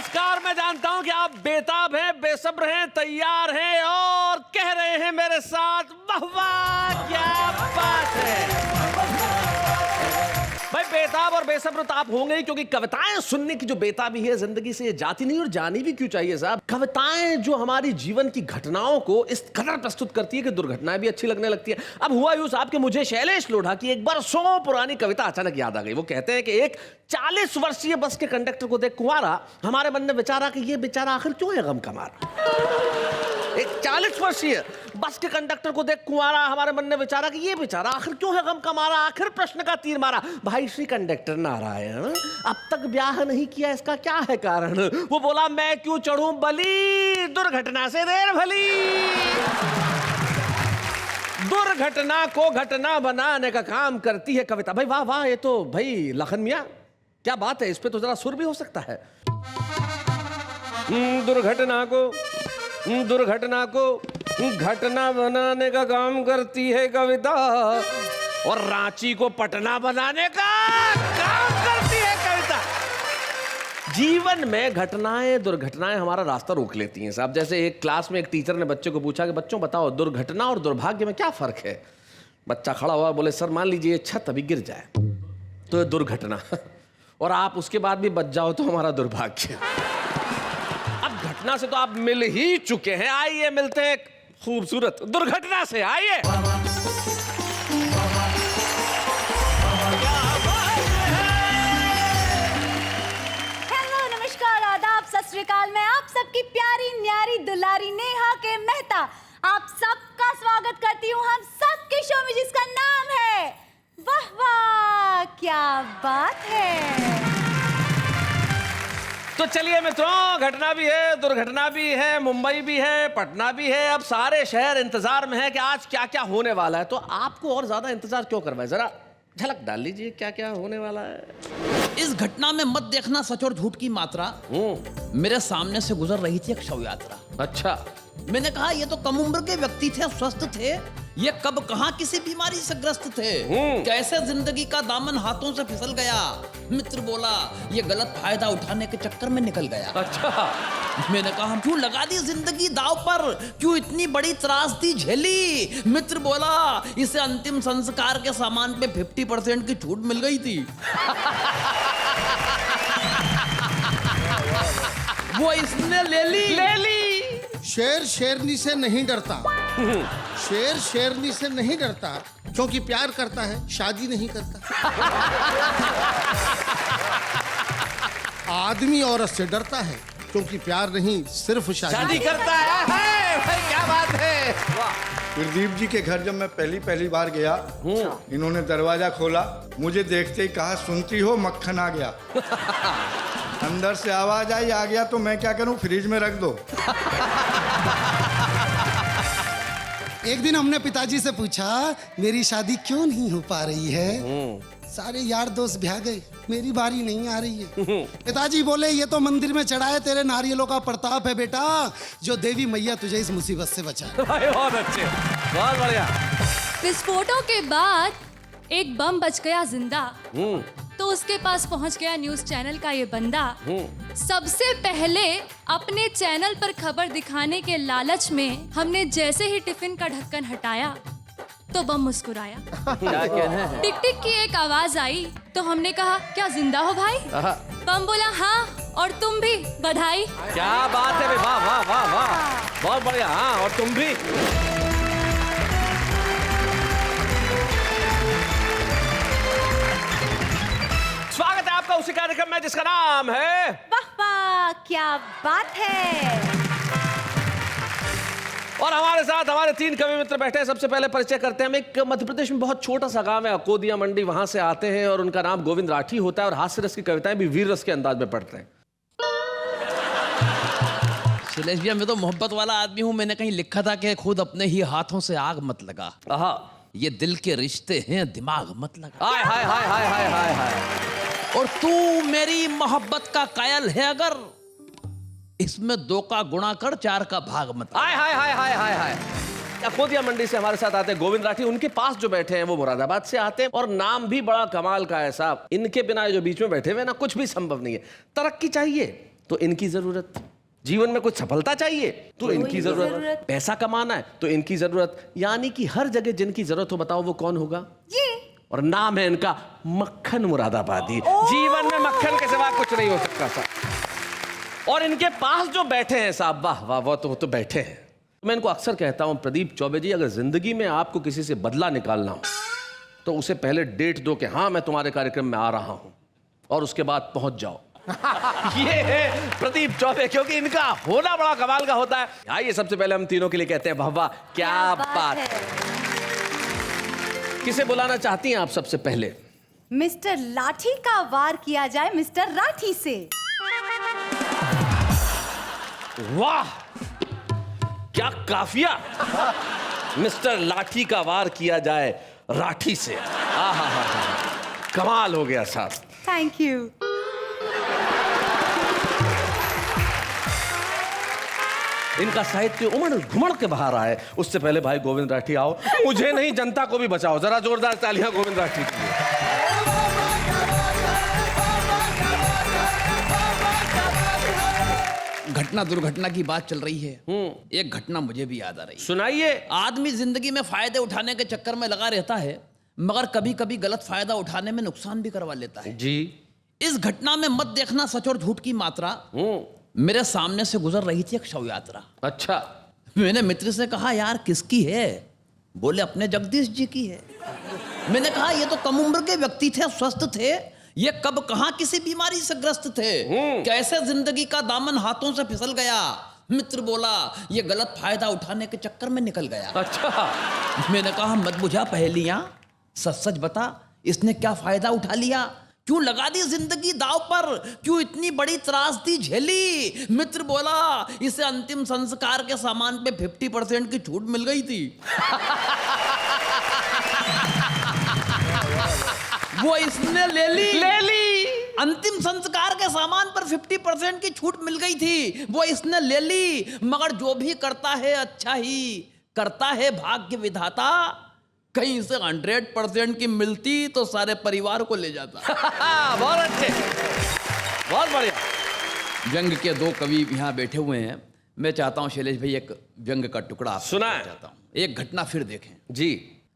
नमस्कार। मैं जानता हूं कि आप बेताब हैं, बेसब्र हैं, तैयार हैं और कह रहे हैं मेरे साथ वाह वाह क्या बात है। भाई बेताब और बेसब्र तो आप होंगे ही, क्योंकि कविताएं सुनने की जो बेताबी है जिंदगी से ये जाती नहीं और जानी भी क्यों चाहिए साहब। कविताएं जो हमारी जीवन की घटनाओं को इस कदर प्रस्तुत करती है कि दुर्घटनाएं भी अच्छी लगने लगती है। अब हुआ यूं साहब कि मुझे शैलेश लोढ़ा की एक बरसों पुरानी कविता अचानक याद आ गई। वो कहते हैं कि एक 40 वर्षीय बस के कंडक्टर को देख कुंवारा हमारे मन में विचारा कि ये बेचारा आखिर क्यों है गम का मारा। एक 40 वर्षीय बस के कंडक्टर को देख कुंवारा हमारे मन ने विचारा कि ये बेचारा आखिर क्यों है गम का मारा। आखिर प्रश्न का तीर मारा, भाई श्री कंडक्टर नारायण अब तक ब्याह नहीं किया, इसका क्या है कारण। वो बोला मैं क्यों चढ़ूं बलि, दुर्घटना से देर भली। दुर्घटना को घटना बनाने का काम करती है कविता। भाई वाह वाह, ये तो भाई लखन मियां क्या बात है, इस पे तो जरा सुर भी हो सकता है। दुर्घटना को घटना बनाने का काम करती है कविता और रांची को पटना बनाने का काम करती है कविता। जीवन में घटनाएं दुर्घटनाएं हमारा रास्ता रोक लेती हैं साहब। जैसे एक क्लास में एक टीचर ने बच्चे को पूछा कि बच्चों बताओ दुर्घटना और दुर्भाग्य में क्या फर्क है। बच्चा खड़ा हुआ, बोले सर मान लीजिए छत अभी गिर जाए तो दुर्घटना, और आप उसके बाद भी बच जाओ तो हमारा दुर्भाग्य। अब घटना से तो आप मिल ही चुके हैं, आइए मिलते हैं खूबसूरत दुर्घटना से। आइए हेलो, नमस्कार, आदाब, सत श्री अकाल। मैं आप सबकी प्यारी न्यारी दुलारी नेहा के मेहता आप सबका स्वागत करती हूँ हम सबके शो में जिसका नाम है वाह वाह क्या बात है। तो चलिए मित्रों, घटना भी है, दुर्घटना भी है, मुंबई भी है, पटना भी है। अब सारे शहर इंतजार में है कि आज क्या क्या होने वाला है। तो आपको और ज्यादा इंतजार क्यों करवाए, जरा झलक डाल लीजिए क्या क्या होने वाला है। इस घटना में मत देखना सच और झूठ की मात्रा। मेरे सामने से गुजर रही थी एक शव यात्रा। अच्छा, मैंने कहा ये तो कम उम्र के व्यक्ति थे, स्वस्थ थे, ये कब कहां किसी बीमारी से ग्रस्त थे, कैसे जिंदगी का दामन हाथों से फिसल गया। मित्र बोला ये गलत फायदा उठाने के चक्कर में निकल गया। अच्छा। मैंने कहा क्यों लगा दी जिंदगी दाव पर, क्यों इतनी बड़ी त्रासदी झेली। मित्र बोला इसे अंतिम संस्कार के सामान पे 50% की छूट मिल गई थी। वो इसने ले ली। शेर शेरनी से नहीं डरता, शेर शेरनी से नहीं डरता क्योंकि प्यार करता है, शादी नहीं करता। आदमी औरत से डरता है क्योंकि प्यार नहीं सिर्फ शादी करता है। भाई क्या बात है। गुरदीप जी के घर जब मैं पहली बार गया, इन्होंने दरवाजा खोला, मुझे देखते ही कहा सुनती हो मक्खन आ गया। अंदर से आवाज आई आ गया, तो मैं क्या करूं, फ्रिज में रख दो। एक दिन हमने पिताजी से पूछा मेरी शादी क्यों नहीं हो पा रही है। सारे यार दोस्त ब्याह गए, मेरी बारी नहीं आ रही है। पिताजी बोले ये तो मंदिर में चढ़ाए तेरे नारियलों का प्रताप है बेटा, जो देवी मैया तुझे इस मुसीबत से बचाए। बहुत अच्छे, बहुत बढ़िया। विस्फोटों के बाद एक बम बच गया जिंदा, तो उसके पास पहुंच गया न्यूज चैनल का ये बंदा। सबसे पहले अपने चैनल पर खबर दिखाने के लालच में हमने जैसे ही टिफिन का ढक्कन हटाया तो बम मुस्कुराया। क्या कहना है। टिक टिक की एक आवाज आई तो हमने कहा क्या जिंदा हो भाई। बम बोला हाँ और तुम भी, बधाई। क्या बात है, वाह वाह वाह वाह, बहुत बढ़िया। हाँ और तुम भी। स्वागत है आपका उसी कार्यक्रम में जिसका नाम है वाह वाह क्या बात है। और हमारे साथ हमारे 3 कवि मित्र बैठे हैं। सबसे पहले परिचय करते हैं। हम एक मध्य प्रदेश में बहुत छोटा सा गांव है अकोदिया मंडी, वहां से आते हैं और उनका नाम गोविंद राठी होता है और हास्य रस की कविताएं भी वीर रस के अंदाज में पढ़ते हैं। शैलेश भैया मैं तो मोहब्बत वाला आदमी हूँ, मैंने कहीं लिखा था कि खुद अपने ही हाथों से आग मत लगा, ये दिल के रिश्ते हैं दिमाग मत लगा। हाय हाय हाय हाय हाय हाय हाय। और तू मेरी मोहब्बत का कायल है अगर, इसमें 2 का गुणा कर 4 का भाग मत। हाय हाय हाय हाय हाय हाय। अकोदिया मंडी से हमारे साथ आते हैं गोविंद राठी। उनके पास जो बैठे हैं वो मुरादाबाद से आते हैं और नाम भी बड़ा कमाल का है साहब। इनके बिना जो बीच में बैठे हुए ना कुछ भी संभव नहीं है। तरक्की चाहिए, तो इनकी जरूरत, जीवन में कुछ सफलता चाहिए तो इनकी जरूरत, पैसा कमाना है तो इनकी जरूरत, यानी कि हर जगह जिनकी जरूरत हो, बताओ वो कौन होगा? ये और नाम है इनका मक्खन मुरादाबादी। जीवन में मक्खन के सिवा कुछ नहीं हो सकता साहब। और इनके पास जो बैठे हैं साहब, वाह वाह, वो तो बैठे हैं। मैं इनको अक्सर कहता हूं, प्रदीप चौबे जी, अगर जिंदगी में आपको किसी से बदला निकालना हो तो उसे पहले डेट दो कि हाँ मैं तुम्हारे कार्यक्रम में आ रहा हूं, और उसके बाद पहुंच जाओ। ये है प्रदीप चौबे, क्योंकि इनका होना बड़ा कमाल का होता है। आइए सबसे पहले हम तीनों के लिए कहते हैं वाह वाह, क्या बात है। किसे बुलाना चाहती हैं आप सबसे पहले? मिस्टर लाठी का वार किया जाए मिस्टर राठी से। वाह क्या काफिया। मिस्टर लाठी का वार किया जाए राठी से। आहा, कमाल हो गया साहब। Thank you. इनका साहित्य उमड़ घुमड़ के बाहर आए, उससे पहले भाई गोविंद राठी आओ। मुझे नहीं, जनता को भी बचाओ। जरा जोरदार तालियां गोविंद राठी के लिए। घटना दुर्घटना की बात चल रही है, एक घटना मुझे भी याद आ रही है। सुनाइए। आदमी जिंदगी में फायदे उठाने के चक्कर में लगा रहता है, मगर कभी कभी गलत फायदा उठाने में नुकसान भी करवा लेता है जी। इस घटना में मत देखना सच और झूठ की मात्रा। मेरे सामने से गुजर रही थी एक शव यात्रा। अच्छा। मैंने मित्र से कहा, यार किसकी है? बोले अपने जगदीश जी की है। मैंने कहा ये तो कम उम्र के व्यक्ति थे, स्वस्थ थे, ये कब कहां किसी बीमारी से ग्रस्त थे, कैसे जिंदगी का दामन हाथों से फिसल गया। मित्र बोला ये गलत फायदा उठाने के चक्कर में निकल गया। अच्छा। मैंने कहा मत बुझा पहेलियां, सच सच बता, इसने क्या फायदा उठा लिया? क्यों लगा दी जिंदगी दाव पर? क्यों इतनी बड़ी त्रासदी झेली? मित्र बोला इसे अंतिम संस्कार के सामान पे 50% की छूट मिल गई थी। वो इसने ले ली। अंतिम संस्कार के सामान पर 50% की छूट मिल गई थी, वो इसने ले ली। मगर जो भी करता है अच्छा ही करता है भाग्य विधाता। कहीं से 100% की मिलती तो सारे परिवार को ले जाता। बहुत अच्छे, बहुत बढ़िया। व्यंग के दो कवि यहाँ बैठे हुए हैं। मैं चाहता हूँ शैलेश भाई एक व्यंग का टुकड़ा आपसे सुनाएं। चाहता हूँ। एक घटना फिर देखें। जी।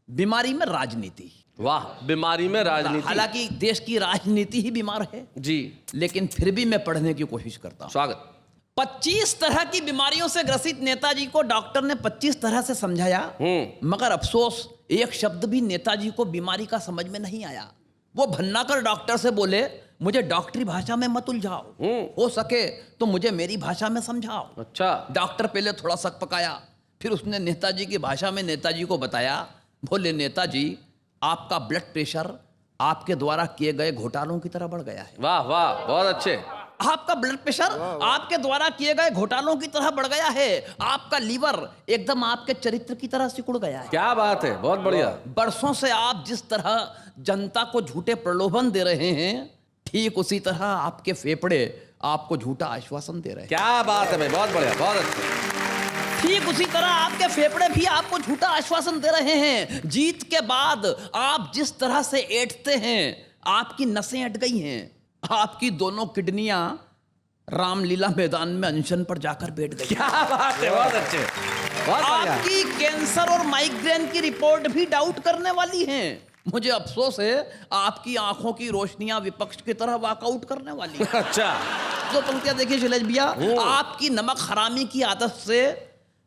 बीमारी में राजनीति। वाह, बीमारी में राजनीति। हालांकि देश की राजनीति ही बीमार है जी, लेकिन फिर भी मैं पढ़ने की कोशिश करता हूँ। स्वागत। 25 तरह की बीमारियों से ग्रसित नेताजी को डॉक्टर ने 25 तरह से समझाया, मगर अफसोस एक शब्द भी नेताजी को बीमारी का समझ में नहीं आया। वो भन्नाकर डॉक्टर से बोले मुझे डॉक्टरी भाषा में मत उलझाओ, हो सके तो मुझे मेरी भाषा में समझाओ। अच्छा। डॉक्टर पहले थोड़ा सक पकाया, फिर उसने नेताजी की भाषा में नेताजी को बताया। बोले नेताजी आपका ब्लड प्रेशर आपके द्वारा किए गए घोटालों की तरह बढ़ गया है। वाह वाह, बहुत अच्छे। आपका ब्लड प्रेशर आपके द्वारा किए गए घोटालों की तरह बढ़ गया है। आपका लीवर एकदम आपके चरित्र की तरह सिकुड़ गया है। क्या बात है, बहुत बढ़िया। बरसों से आप जिस तरह जनता को झूठे प्रलोभन दे रहे हैं, ठीक उसी तरह आपके फेफड़े आपको झूठा आश्वासन दे रहे हैं। क्या बात है भाई, बहुत बढ़िया, बहुत अच्छे। ठीक उसी तरह आपके फेफड़े भी आपको झूठा आश्वासन दे रहे हैं। जीत के बाद आप जिस तरह से ऐंठते हैं, आपकी नसें अट गई हैं। आपकी दोनों किडनियां रामलीला मैदान में अनशन पर जाकर बैठ गई। क्या बात है, बहुत अच्छे, बहुत बढ़िया। आपकी कैंसर और माइग्रेन की रिपोर्ट भी डाउट करने वाली हैं। मुझे अफसोस है आपकी आंखों की रोशनियां विपक्ष की तरह वॉकआउट करने वाली हैं। अच्छा। तो पंक्तियां देखिए शैलेश भैया, आपकी नमक हरामी की आदत से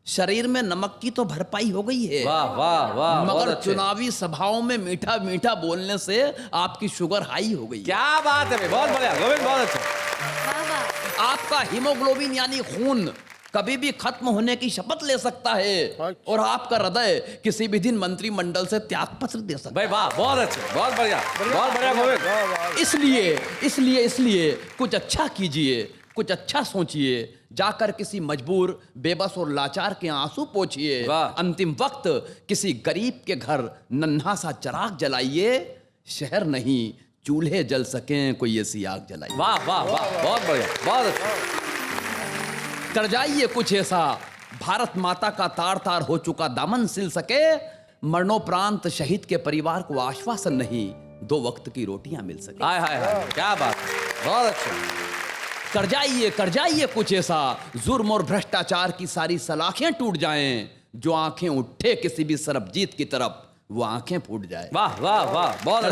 शरीर में नमक की तो भरपाई हो गई है। वाह वाह वाह, बहुत मगर अच्छे। चुनावी सभाओं में मीठा मीठा बोलने से आपकी शुगर हाई हो गई। क्या बात है भाई, बहुत बढ़िया गोविंद, बहुत अच्छा। वाह वाह। आपका हीमोग्लोबिन यानी खून कभी भी खत्म होने की शपथ ले सकता है, और आपका हृदय किसी भी दिन मंत्रिमंडल से त्यागपत्र दे सकता भाई वाह, बहुत अच्छे, बहुत बढ़िया, बहुत बढ़िया गोविंद। है। इसलिए कुछ अच्छा कीजिए, कुछ अच्छा सोचिए, जाकर किसी मजबूर, बेबस और लाचार के आंसू पोंछिए। वाह। अंतिम वक्त किसी गरीब के घर नन्हा सा चिराग जलाइए। शहर नहीं चूल्हे जल सकें कोई ऐसी आग जलाइए। वाह वाह वाह, बहुत बढ़िया, बहुत अच्छा। कर जाइए कुछ ऐसा भारत माता का तार तार हो चुका दामन सिल सके। मरणोपरांत शहीद के परिवार को आश्वासन नहीं, 2 वक्त की रोटियां मिल सके। हाय हाय हाय, क्या बात है, बहुत अच्छा। कर जाइए कुछ ऐसा, जुर्म और भ्रष्टाचार की सारी सलाखें टूट जाएं, जो आंखें उठे किसी भी सरबजीत की तरफ वो आंखें फूट जाए। वाह वाह वाह, बहुत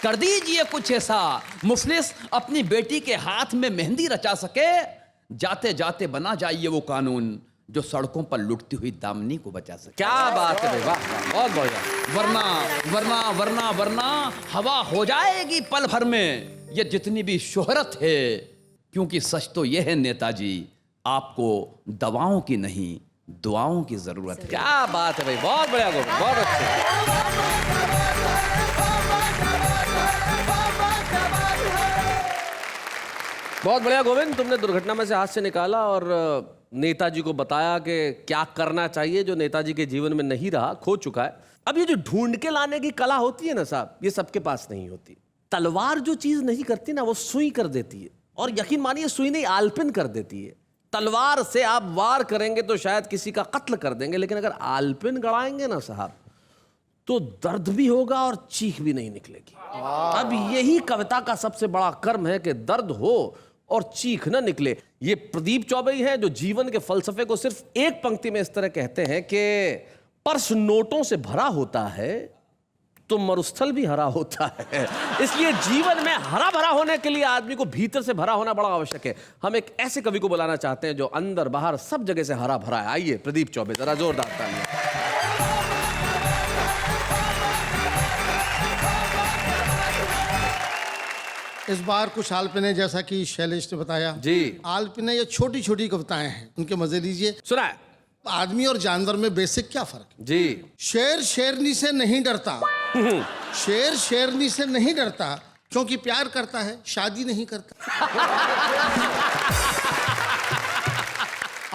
कर दीजिए कुछ ऐसा, मुफलिस अपनी बेटी के हाथ में मेहंदी रचा सके, जाते जाते बना जाइए वो कानून जो सड़कों पर लुटती हुई दामनी को बचा सके। क्या बात है भाई, वाह वाह, बहुत बढ़िया। वरना वरना वरना वरना हवा हो जाएगी पल भर में ये जितनी भी शोहरत है, क्योंकि सच तो यह है नेताजी, आपको दवाओं की नहीं दुआओं की जरूरत है। क्या बात है भाई, बहुत बढ़िया गोविंद, बहुत अच्छे। बहुत बढ़िया गोविंद, तुमने दुर्घटना में से हाथ से निकाला और नेताजी को बताया कि क्या करना चाहिए जो नेताजी के जीवन में नहीं रहा, खो चुका है। अब ये जो ढूंढ के लाने की कला होती है ना साहब, ये सबके पास नहीं होती। तलवार जो चीज नहीं करती ना, वो सुई कर देती है, और यकीन मानिए सुई नहीं आलपिन कर देती है। तलवार से आप वार करेंगे तो शायद किसी का कत्ल कर देंगे, लेकिन अगर आलपिन गड़ाएंगे ना साहब, तो दर्द भी होगा और चीख भी नहीं निकलेगी। अब यही कविता का सबसे बड़ा कर्म है कि दर्द हो और चीख न निकले। ये प्रदीप चौबे ही हैं जो जीवन के फलसफे को सिर्फ एक पंक्ति में इस तरह कहते हैं कि पर्स नोटों से भरा होता है तो मरुस्थल भी हरा होता है। इसलिए जीवन में हरा भरा होने के लिए आदमी को भीतर से भरा होना बड़ा आवश्यक है। हम एक ऐसे कवि को बुलाना चाहते हैं जो अंदर बाहर सब जगह से हरा भरा है। आइए प्रदीप चौबे, जरा जोरदार तालियां। इस बार कुछ आलपिने, जैसा कि शैलेश ने बताया जी, आलपिने ये छोटी छोटी कविताएं हैं, उनके मजे लीजिए। सुना है आदमी और जानवर में बेसिक क्या फर्क है? जी। शेर शेरनी से नहीं डरता, शेर शेरनी से नहीं डरता क्योंकि प्यार करता है, शादी नहीं करता।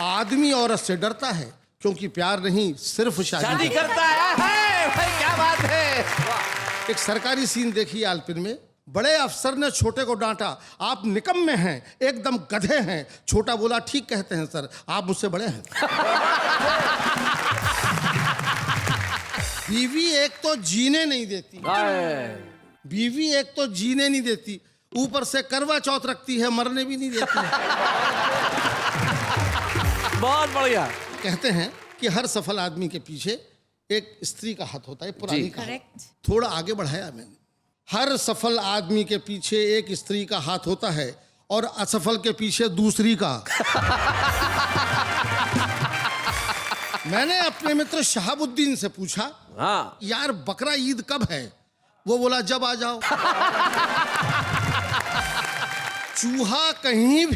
आदमी औरत से डरता है क्योंकि प्यार नहीं, सिर्फ शादी करता है। भाई क्या बात है। एक सरकारी सीन देखिए आलपिन में, बड़े अफसर ने छोटे को डांटा, आप निकम्मे हैं, एकदम गधे हैं। छोटा बोला ठीक कहते हैं सर, आप मुझसे बड़े हैं। बीवी एक तो जीने नहीं देती, बीवी एक तो जीने नहीं देती, ऊपर से करवा चौथ रखती है, मरने भी नहीं देती। बहुत बढ़िया। कहते हैं कि हर सफल आदमी के पीछे एक स्त्री का हाथ होता है, पुरानी का। थोड़ा आगे बढ़ाया मैंने, हर सफल आदमी के पीछे एक स्त्री का हाथ होता है और असफल के पीछे दूसरी का। मैंने अपने मित्र शहाबुद्दीन से पूछा, हाँ यार बकरा ईद कब है? वो बोला जब आ जाओ। चूहा कहीं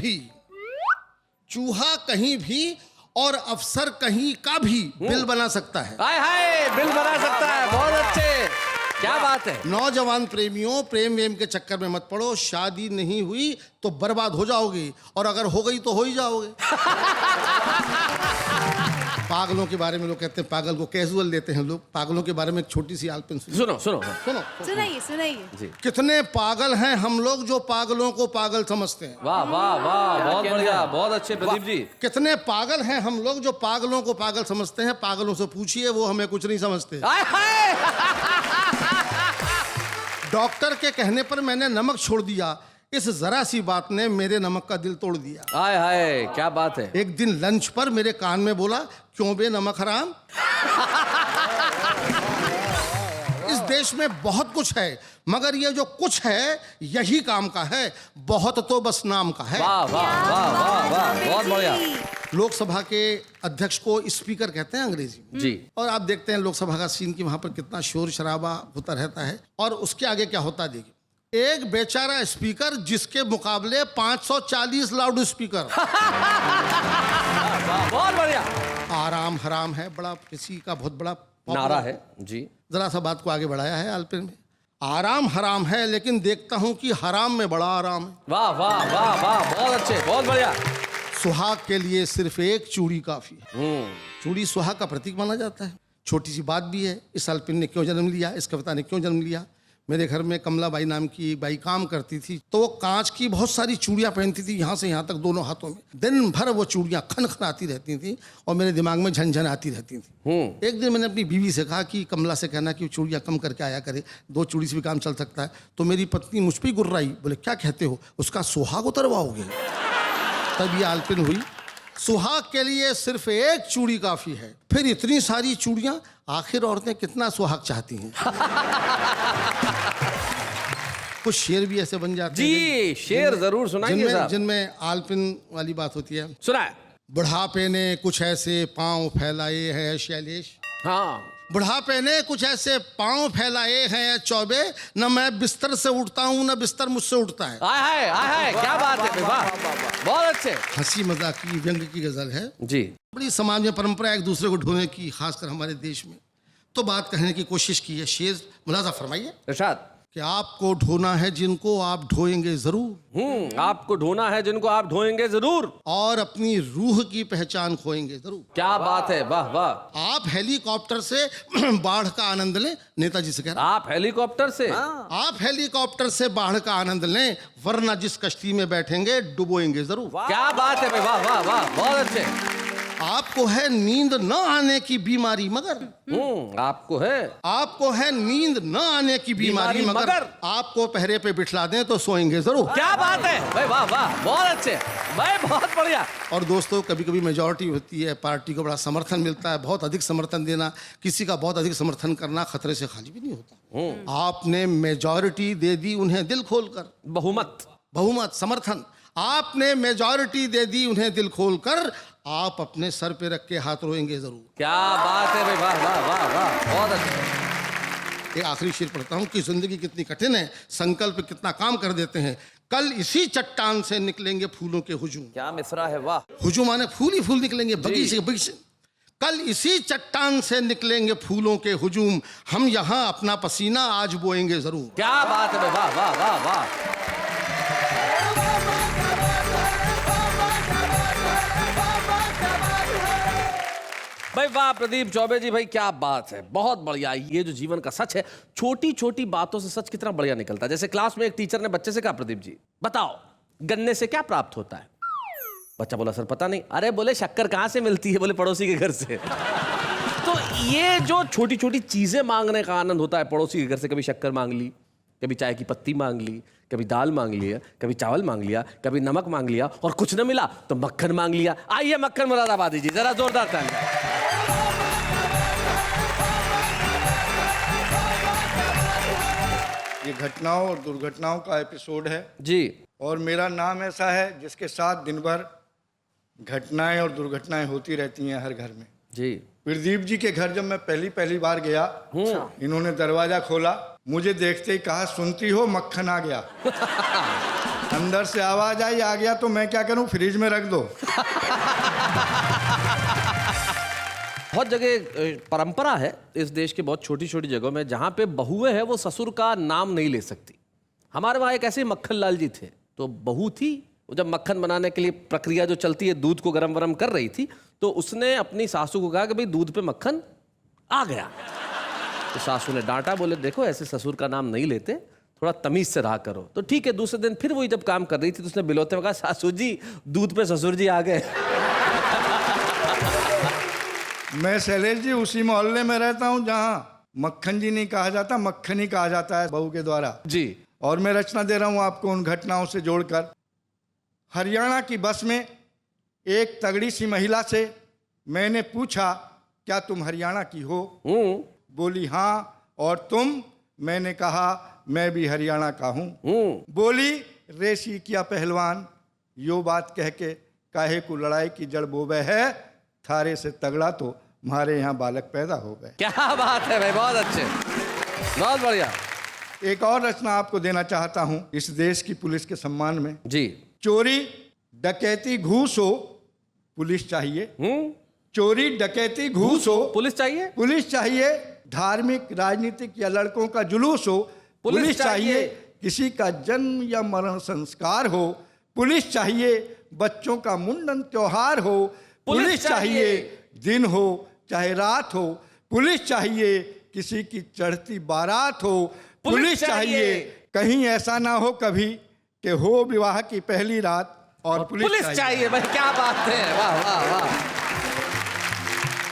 भी और अफसर कहीं का भी बिल बना सकता है। हाय हाय, बिल बना सकता है। बहुत अच्छे, क्या बात है। नौजवान प्रेमियों, प्रेम वेम के चक्कर में मत पड़ो, शादी नहीं हुई तो बर्बाद हो जाओगे, और अगर हो गई तो हो ही जाओगे। पागलों के बारे में लोग कहते हैं, पागल को कैजुअल लेते हैं लोग। पागलों के बारे में एक छोटी सी आलपिन सुनो सुनो सुनो। सुनाइए। कितने पागल हैं हम लोग जो पागलों को पागल समझते हैं। वाह वाह वाह, बहुत बढ़िया, बहुत अच्छे प्रदीप जी। कितने पागल हैं हम लोग जो पागलों को पागल समझते हैं। पागलों से पूछिए, वो हमें कुछ नहीं समझते। डॉक्टर के कहने पर मैंने नमक छोड़ दिया, इस जरा सी बात ने मेरे नमक का दिल तोड़ दिया। हाय हाय, क्या बात है। एक दिन लंच पर मेरे कान में बोला, क्यों बे नमक हराम? इस देश में बहुत कुछ है, मगर ये जो कुछ है यही काम का है, बहुत तो बस नाम का है। वाह वाह वाह वाह वाह, बहुत बढ़िया। लोकसभा के अध्यक्ष को स्पीकर कहते हैं अंग्रेजी में जी। और आप देखते हैं लोकसभा का सीन कि वहां पर कितना शोर शराबा होता रहता है, और उसके आगे क्या होता है देखिए। एक बेचारा स्पीकर जिसके मुकाबले 540 लाउड स्पीकर। बहुत बढ़िया। आराम हराम है, बड़ा किसी का बहुत बड़ा नारा है जी। जरा सा बात को आगे बढ़ाया है आलपिन में। आराम हराम है, लेकिन देखता हूं कि हराम में बड़ा आराम है। वाह वाह वाह वाह, बहुत अच्छे, बहुत बढ़िया। सुहाग के लिए सिर्फ एक चूड़ी काफी है। चूड़ी सुहाग का प्रतीक माना जाता है। छोटी सी बात भी है, इस आलपिन ने क्यों जन्म लिया, इस कविता ने क्यों जन्म लिया। मेरे घर में कमलाबाई नाम की एक बाई काम करती थी, तो वो कांच की बहुत सारी चूड़ियाँ पहनती थी, यहाँ से यहाँ तक दोनों हाथों में। दिन भर वो चूड़ियाँ खन खन आती रहती थी और मेरे दिमाग में झनझन आती रहती थी। एक दिन मैंने अपनी बीवी से कहा कि कमला से कहना कि चूड़ियाँ कम करके आया करे, 2 चूड़ी से भी काम चल सकता है। तो मेरी पत्नी मुझ पर ही गुर्राई, बोले क्या कहते हो, उसका सुहाग उतरवाओगे? तब ये आलपिन हुई। सुहाग के लिए सिर्फ एक चूड़ी काफी है, फिर इतनी सारी चूड़ियां, आखिर औरतें कितना सुहाग चाहती हैं। कुछ शेर भी ऐसे बन जाते हैं जी, शेर जरूर सुनाइए साहब। जिनमें आलपिन वाली बात होती है। सुनाए। बुढ़ापे ने कुछ ऐसे पांव फैलाए हैं शैलेश, हाँ, बुढ़ापे ने कुछ ऐसे पांव फैलाए हैं चौबे, न मैं बिस्तर से उठता हूँ न बिस्तर मुझसे उठता है। आय हाय, क्या बात है, वाह, बहुत अच्छे। हंसी मजाक की व्यंग की गजल है जी। बड़ी समाज में परंपरा एक दूसरे को ढोने की, खासकर हमारे देश में। तो बात कहने की कोशिश की है, शेर मुलाजा फरमाइए इरशाद। कि आपको ढोना है जिनको आप ढोएंगे जरूर, आपको ढोना है जिनको आप ढोएंगे जरूर, और अपनी रूह की पहचान खोएंगे जरूर। क्या बात है, वाह वाह। आप हेलीकॉप्टर से बाढ़ का आनंद लें, नेताजी से कह रहा। आप हेलीकॉप्टर से? आप हेलीकॉप्टर से बाढ़ का आनंद लें, वरना जिस कश्ती में बैठेंगे डुबोएंगे जरूर। क्या बात है भाई, वाह वाह वाह, बहुत अच्छे। आपको है नींद न आने की बीमारी मगर, आपको है नींद न आने की बीमारी मगर आपको पहरे पे बिठला दें तो सोएंगे जरूर। क्या बात है भाई, वाह वाह, बहुत अच्छे भाई, बहुत बढ़िया। और दोस्तों, कभी कभी मेजॉरिटी होती है, पार्टी को बड़ा समर्थन मिलता है, बहुत अधिक समर्थन देना, किसी का बहुत अधिक समर्थन करना खतरे से खाली भी नहीं होता। आपने मेजॉरिटी दे दी उन्हें दिल खोलकर, बहुमत समर्थन, आपने मेजॉरिटी दे दी उन्हें दिल खोलकर, आप अपने सर पे रख के हाथ रोएंगे जरूर। क्या बात है भाई, वाह वाह वाह वाह, बहुत अच्छा। एक आखिरी शेर पढ़ता हूँ कि जिंदगी कितनी कठिन है, संकल्प कितना काम कर देते हैं। कल इसी चट्टान से निकलेंगे फूलों के हुजूम। क्या मिसरा है, वाह। हुजूम माने फूल ही फूल निकलेंगे, बगीचे बगीचे। कल इसी चट्टान से निकलेंगे फूलों के हुजूम, हम यहाँ अपना पसीना आज बोएंगे जरूर। क्या बात है, वाह वाह वाह वाह। भाई वाह प्रदीप चौबे जी, भाई क्या बात है, बहुत बढ़िया। ये जो जीवन का सच है, छोटी छोटी बातों से सच कितना बढ़िया निकलता है। जैसे क्लास में एक टीचर ने बच्चे से कहा, प्रदीप जी बताओ गन्ने से क्या प्राप्त होता है? बच्चा बोला, सर पता नहीं। अरे बोले, शक्कर कहाँ से मिलती है? बोले, पड़ोसी के घर से। तो ये जो छोटी छोटी चीजें मांगने का आनंद होता है, पड़ोसी के घर से कभी शक्कर मांग ली, कभी चाय की पत्ती मांग ली, कभी दाल मांग लिया, कभी चावल मांग लिया, कभी नमक मांग लिया, और कुछ न मिला तो मक्खन मांग लिया। आइए मक्खन मुरादाबादी जी, जरा जोरदार ताली। ये घटनाओं और दुर्घटनाओं का एपिसोड है जी, और मेरा नाम ऐसा है जिसके साथ दिन भर घटनाएं और दुर्घटनाएं होती रहती हैं हर घर में। जी। प्रदीप जी के घर जब मैं पहली बार गया, इन्होंने दरवाजा खोला, मुझे देखते ही कहा, सुनती हो मक्खन आ गया। अंदर से आवाज आई, आ गया तो मैं क्या करूं, फ्रिज में रख दो। बहुत जगह परंपरा है इस देश के, बहुत छोटी छोटी जगहों में, जहां पे बहुएं हैं वो ससुर का नाम नहीं ले सकती। हमारे वहां एक ऐसे मक्खन लाल जी थे, तो बहू थी, जब मक्खन बनाने के लिए प्रक्रिया जो चलती है, दूध को गरम वरम कर रही थी, तो उसने अपनी सासू को कहा कि भाई दूध पे मक्खन आ गया। तो सासू ने डांटा, बोले देखो ऐसे ससुर का नाम नहीं लेते, थोड़ा तमीज से रहा करो। तो ठीक है, दूसरे दिन फिर वही जब काम कर रही थी, तो उसने बिलोते हुए कहा, सासू जी दूध पे ससुर जी आ गए। मैं शैलेश जी उसी मोहल्ले में रहता हूं जहां मक्खन जी नहीं कहा जाता, मक्खन ही कहा जाता है बहू के द्वारा जी। और मैं रचना दे रहा हूं आपको उन घटनाओं से जोड़कर। हरियाणा की बस में एक तगड़ी सी महिला से मैंने पूछा, क्या तुम हरियाणा की हो? बोली हाँ, और तुम? मैंने कहा मैं भी हरियाणा का हूँ। बोली, रेसी किया पहलवान, यो बात कह के काहे को लड़ाई की जड़ बोबे है, थारे से तगड़ा तो हमारे यहाँ बालक पैदा हो गए। क्या बात है भाई, बहुत अच्छे, बहुत बढ़िया। एक और रचना आपको देना चाहता हूँ इस देश की पुलिस के सम्मान में। जी। चोरी डकैती घूस हो, पुलिस चाहिए। चोरी डकैती घूस हो, पुलिस चाहिए। पुलिस चाहिए। धार्मिक राजनीतिक या लड़कों का जुलूस हो, पुलिस चाहिए। किसी का जन्म या मरण संस्कार हो, पुलिस चाहिए। बच्चों का मुंडन त्योहार हो, पुलिस चाहिए। दिन हो चाहे रात हो, पुलिस चाहिए। किसी की चढ़ती बारात हो, पुलिस चाहिए। कहीं ऐसा ना हो कभी कि हो विवाह की पहली रात और पुलिस चाहिए। भाई क्या बात है, वाह वाह वाह।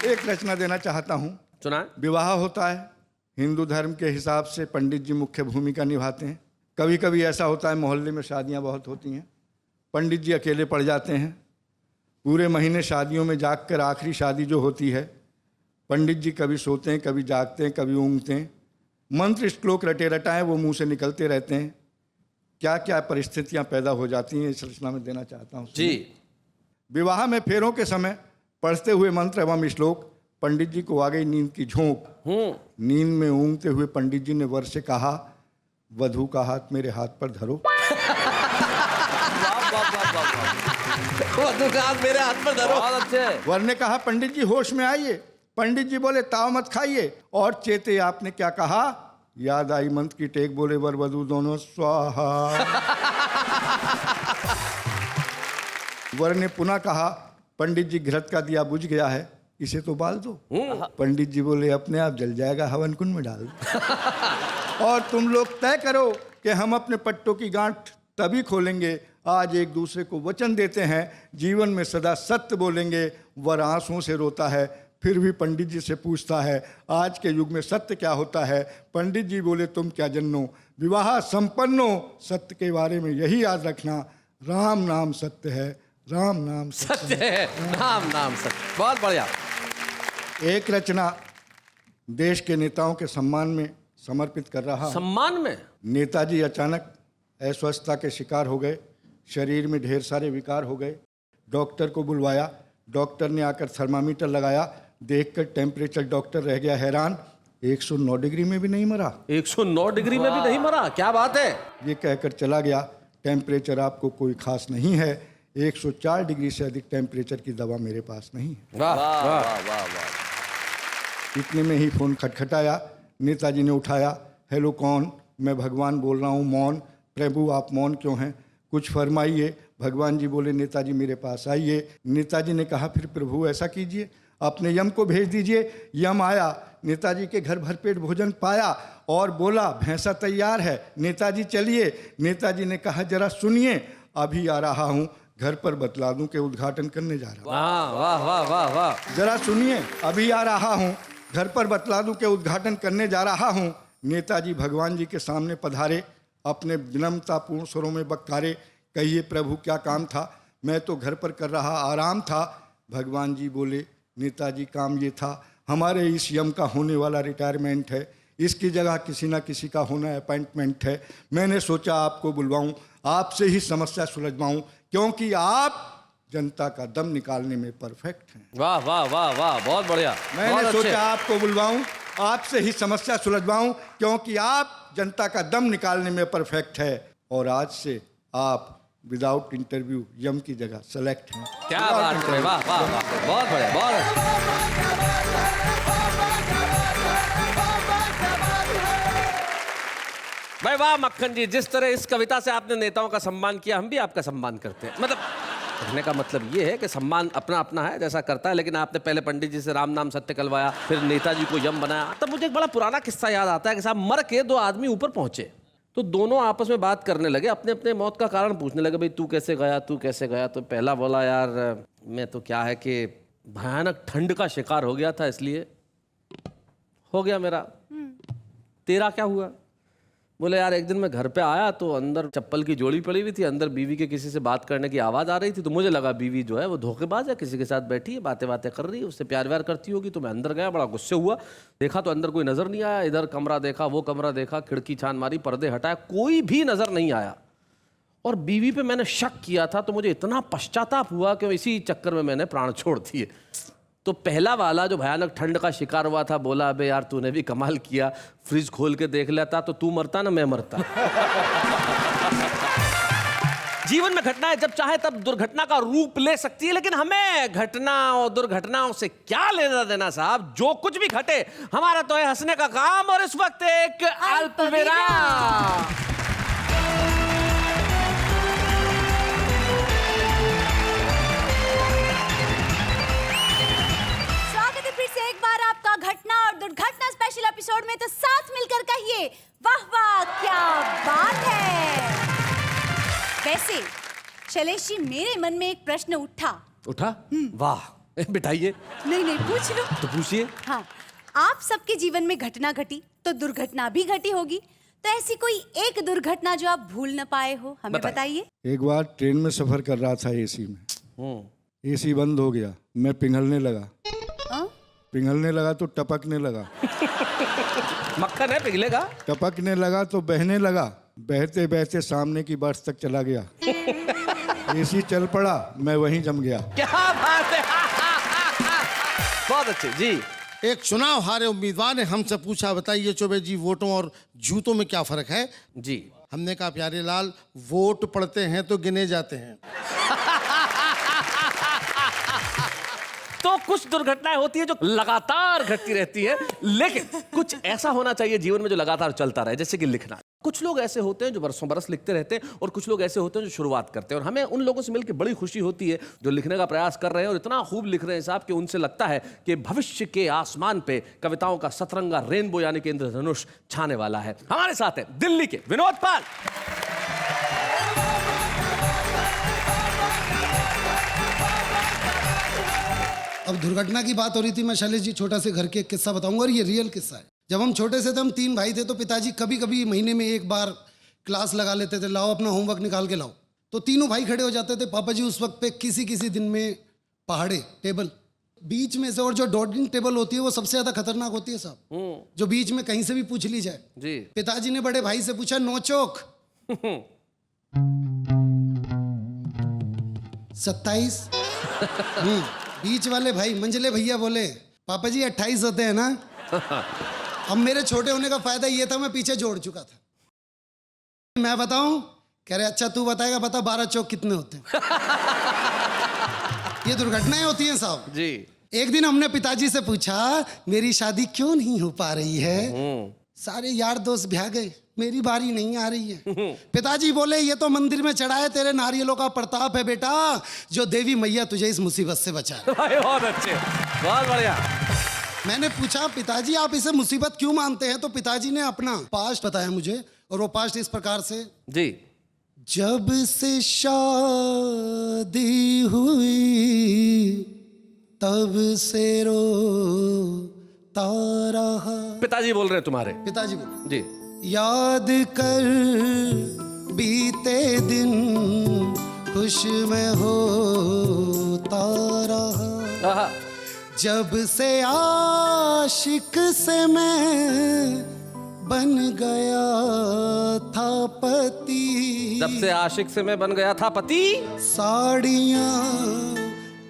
एक रचना देना चाहता हूँ। सुना। विवाह होता है, हिंदू धर्म के हिसाब से पंडित जी मुख्य भूमिका निभाते हैं। कभी कभी ऐसा होता है मोहल्ले में शादियाँ बहुत होती हैं, पंडित जी अकेले पड़ जाते हैं। पूरे महीने शादियों में जाग कर आखिरी शादी जो होती है, पंडित जी कभी सोते हैं, कभी जागते हैं, कभी ऊँघते हैं। मंत्र श्लोक रटे रटाएं वो मुंह से निकलते रहते हैं। क्या क्या परिस्थितियां पैदा हो जाती हैं, इस रचना में देना चाहता हूँ जी। विवाह में फेरों के समय पढ़ते हुए मंत्र एवं श्लोक, पंडित जी को आ गई नींद की झोंक। नींद में ऊँघते हुए पंडित जी ने वर से कहा, वधू का हाथ मेरे हाथ पर धरो। वधू का हाथ मेरे हाथ पर धरो। बहुत अच्छे। वर ने कहा, पंडित जी होश में आइए। पंडित जी बोले, ताव मत खाइए। और चेते आपने क्या कहा? याद आई मंत्र की टेक, बोले वर वधू दोनों स्वाहा। वर ने पुनः कहा, पंडित जी घृत का दिया बुझ गया है, इसे तो बाल दो। पंडित जी बोले, अपने आप जल जाएगा, हवन कुंड में डाल दो। और तुम लोग तय करो कि हम अपने पट्टों की गांठ तभी खोलेंगे, आज एक दूसरे को वचन देते हैं, जीवन में सदा सत्य बोलेंगे। वर आंसुओं से रोता है, फिर भी पंडित जी से पूछता है, आज के युग में सत्य क्या होता है? पंडित जी बोले, तुम क्या जन्नो, विवाह संपन्नो। सत्य के बारे में यही याद रखना, राम नाम सत्य है, राम नाम सत्य है, राम नाम सत्य। बहुत बढ़िया। एक रचना देश के नेताओं के सम्मान में समर्पित कर रहा हूं। सम्मान में? नेताजी अचानक अस्वस्थता के शिकार हो गए, शरीर में ढेर सारे विकार हो गए। डॉक्टर को बुलवाया, डॉक्टर ने आकर थर्मामीटर लगाया, देखकर टेम्परेचर डॉक्टर रह गया हैरान, 109 डिग्री में भी नहीं मरा। 109 डिग्री में भी नहीं मरा, क्या बात है। ये कहकर चला गया, टेम्परेचर आपको कोई खास नहीं है, 104 डिग्री से अधिक टेम्परेचर की दवा मेरे पास नहीं है। वाह वाह वाह वाह। इतने में ही फोन खटखटाया, नेताजी ने उठाया। हेलो कौन? मैं भगवान बोल रहा हूँ। मौन? प्रभु आप मौन क्यों हैं, कुछ फरमाइए। भगवान जी बोले, नेताजी मेरे पास आइए। नेताजी ने कहा, फिर प्रभु ऐसा कीजिए, अपने यम को भेज दीजिए। यम आया, नेताजी के घर भरपेट भोजन पाया और बोला, भैंसा तैयार है, नेताजी चलिए। नेताजी ने कहा, जरा सुनिए, अभी आ रहा हूँ, घर पर बतला दूं कि उद्घाटन करने जा रहा हूँ। वाह वाह वाह वाह वाह। जरा सुनिए, अभी आ रहा हूँ, घर पर बतला दूं कि उद्घाटन करने जा रहा हूँ। नेताजी भगवान जी के सामने पधारे, अपने विनम्रतापूर्ण स्वरों में बक्कारे, कहिए प्रभु क्या काम था? मैं तो घर पर कर रहा आराम था। भगवान जी बोले, नेताजी काम ये था, हमारे इस यम का होने वाला रिटायरमेंट है, इसकी जगह किसी ना किसी का होना अपॉइंटमेंट है। मैंने सोचा आपको बुलवाऊं, आपसे ही समस्या सुलझवाऊं, क्योंकि आप जनता का दम निकालने में परफेक्ट हैं। वाह वाह वाह वाह, बहुत बढ़िया। मैंने सोचा आपको बुलवाऊं, आपसे ही समस्या सुलझवाऊं, क्योंकि आप जनता का दम निकालने में परफेक्ट है। और आज से आप विदाउट इंटरव्यू यम की जगह सेलेक्ट हैं। क्या बात है, वाह वाह वाह, बहुत बढ़िया, बहुत अच्छा। भाई वाह मक्खन जी, जिस तरह इस कविता से आपने नेताओं का सम्मान किया, हम भी आपका सम्मान करते हैं। मतलब कहने का मतलब ये है कि सम्मान अपना अपना है, जैसा करता है, लेकिन आपने पहले पंडित जी से राम नाम सत्य कहलवाया, फिर नेताजी को यम बनाया। तब मुझे एक बड़ा पुराना किस्सा याद आता है कि साहब मर के दो आदमी ऊपर पहुंचे, तो दोनों आपस में बात करने लगे, अपने अपने मौत का कारण पूछने लगे, भाई तू कैसे गया, तू कैसे गया? तो पहला बोला, यार मैं तो क्या है कि भयानक ठंड का शिकार हो गया था, इसलिए हो गया मेरा। तेरा क्या हुआ? बोले, यार एक दिन मैं घर पे आया तो अंदर चप्पल की जोड़ी पड़ी हुई थी, अंदर बीवी के किसी से बात करने की आवाज़ आ रही थी, तो मुझे लगा बीवी जो है वो धोखेबाज है, किसी के साथ बैठी है, बातें बातें कर रही है, उससे प्यार व्यार करती होगी। तो मैं अंदर गया, बड़ा गुस्से हुआ, देखा तो अंदर कोई नज़र नहीं आया, इधर कमरा देखा, वो कमरा देखा, खिड़की छान मारी, पर्दे हटाया, कोई भी नज़र नहीं आया। और बीवी पे मैंने शक किया था, तो मुझे इतना पश्चाताप हुआ कि इसी चक्कर में मैंने प्राण छोड़ दिए। तो पहला वाला जो भयानक ठंड का शिकार हुआ था बोला, अबे यार तूने भी कमाल किया, फ्रिज खोल के देख लेता तो तू मरता ना मैं मरता। जीवन में घटनाएं जब चाहे तब दुर्घटना का रूप ले सकती है, लेकिन हमें घटना और दुर्घटनाओं से क्या लेना देना साहब? जो कुछ भी घटे हमारा तो है हंसने का काम। और इस वक्त एक अल्प विराम। एक बार आपका घटना और दुर्घटना स्पेशल एपिसोड में। तो साथ मिलकर कहिए वाह वाह वैसे शैलेश जी, मेरे मन में एक प्रश्न उठा? वाह, बिठाइए। नहीं पूछ लो। तो पूछिए। हाँ, आप सबके जीवन में घटना घटी तो दुर्घटना भी घटी होगी, तो ऐसी कोई एक दुर्घटना जो आप भूल न पाए हो, हमें बताइए। एक बार ट्रेन में सफर कर रहा था एसी में, एसी बंद हो गया, मैं पिघलने लगा। पिघलने लगा तो टपकने लगा। मक्खन है, पिघलेगा। टपकने लगा तो बहने लगा, बहते बहते सामने की बर्थ तक चला गया। एसी चल पड़ा, मैं वहीं जम गया। क्या बात है। बहुत अच्छे जी। एक चुनाव हारे उम्मीदवार ने हमसे पूछा, बताइए चौबे जी, वोटों और जूतों में क्या फर्क है? जी। हमने कहा, प्यारे लाल, वोट पड़ते हैं तो गिने जाते हैं। तो कुछ दुर्घटनाएं होती है जो लगातार घटती रहती है, लेकिन कुछ ऐसा होना चाहिए जीवन में जो लगातार चलता रहे, जैसे कि लिखना। कुछ लोग ऐसे होते हैं जो बरसों बरस लिखते रहते हैं, और कुछ लोग ऐसे होते हैं जो शुरुआत करते हैं, और हमें उन लोगों से मिलकर बड़ी खुशी होती है जो लिखने का प्रयास कर रहे हैं और इतना खूब लिख रहे हैं साहब कि उनसे लगता है कि भविष्य के आसमान पे कविताओं का सतरंगा रेनबो यानी कि इंद्रधनुष छाने वाला है। हमारे साथ है दिल्ली के विनोद पाल। अब दुर्घटना की बात हो रही थी, मैं शैलेश जी छोटा से घर के एक किस्सा बताऊंगा, और ये रियल किस्सा है। जब हम छोटे से थे, हम 3 भाई थे, तो पिताजी कभी कभी महीने में एक बार क्लास लगा लेते थे, लाओ अपना होमवर्क निकाल के लाओ। तो तीनों भाई खड़े हो जाते थे। पापा जी उस वक्त पे किसी किसी दिन में पहाड़े टेबल बीच में से, और जो डॉटिंग टेबल होती है वो सबसे ज्यादा खतरनाक होती है साहब, जो बीच में कहीं से भी पूछ ली जाए। जी। पिताजी ने बड़े भाई से पूछा, नोचोक 27। बीच वाले भाई मंझले भैया बोले, पापा जी 28 होते हैं ना। अब मेरे छोटे होने का फायदा ये था, मैं पीछे जोड़ चुका था। मैं बताऊं? कह रहे अच्छा तू बताएगा, बता 12 चौक कितने होते हैं। ये दुर्घटनाएं होती हैं साहब जी। एक दिन हमने पिताजी से पूछा, मेरी शादी क्यों नहीं हो पा रही है? सारे यार दोस्त ब्याह गए, मेरी बारी नहीं आ रही है। पिताजी बोले, ये तो मंदिर में चढ़ाए तेरे नारियलों का प्रताप है बेटा, जो देवी मैया तुझे इस मुसीबत से बचाए। बहुत अच्छे, बहुत बढ़िया। मैंने पूछा, पिताजी आप इसे मुसीबत क्यों मानते हैं? तो पिताजी ने अपना पास्ट बताया मुझे, और वो पास्ट इस प्रकार से जी। जब से शादी हुई तब से रोता रहा। पिताजी बोल रहे हैं तुम्हारे? पिताजी बोले जी। याद कर बीते दिन खुश में होता रहा, जब से आशिक से मैं बन गया था पति। जब से आशिक से मैं बन गया था पति। साड़ियाँ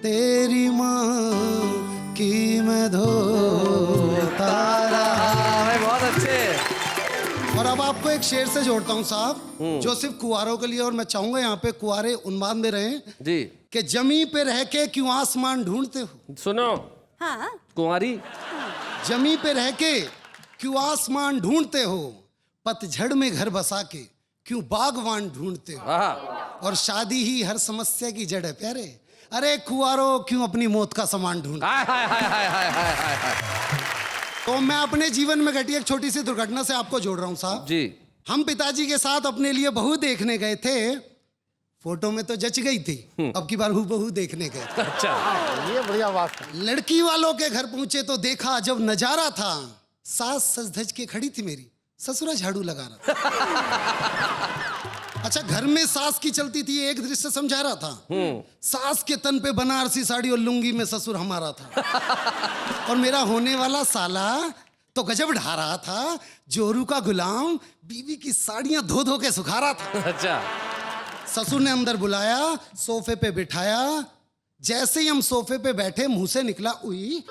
तेरी माँ की मैं धोता रहा। बहुत अच्छे। और अब आपको एक शेर से जोड़ता हूँ साहब, जो सिर्फ कुंवारों के लिए, और मैं चाहूंगा यहाँ पे कुंवारे उन्माद में रहें जी। कि जमी पे रह के क्यों आसमान ढूंढते हो? सुनो। हाँ, कुंवारी। जमी पे रह के क्यों आसमान ढूंढते हो, पतझड़ में घर बसा के क्यों बागवान ढूंढते हो, और शादी ही हर समस्या की जड़ है प्यारे। अरे कुंवारों क्यों अपनी मौत का सामान ढूंढते? तो मैं अपने जीवन में घटी एक छोटी सी दुर्घटना से आपको जोड़ रहा हूँ साहब जी। हम पिताजी के साथ अपने लिए बहू देखने गए थे। फोटो में तो जच गई थी, अब की बार बहू देखने गए। अच्छा, ये बढ़िया बात है। लड़की वालों के घर पहुंचे तो देखा जब नजारा था, सास सज धज के खड़ी थी मेरी, ससुरा झाड़ू लगा रहा था। अच्छा, घर में सास की चलती थी, एक दृश्य समझा रहा था। सास के तन पे बनारसी साड़ी और लुंगी में ससुर हमारा था, और मेरा होने वाला साला तो गजब ढा रहा था, जोरू का गुलाम बीवी की साड़ियां धो धो के सुखा रहा था। अच्छा। ससुर ने अंदर बुलाया, सोफे पे बिठाया। जैसे ही हम सोफे पे बैठे, मुंह से निकला उई,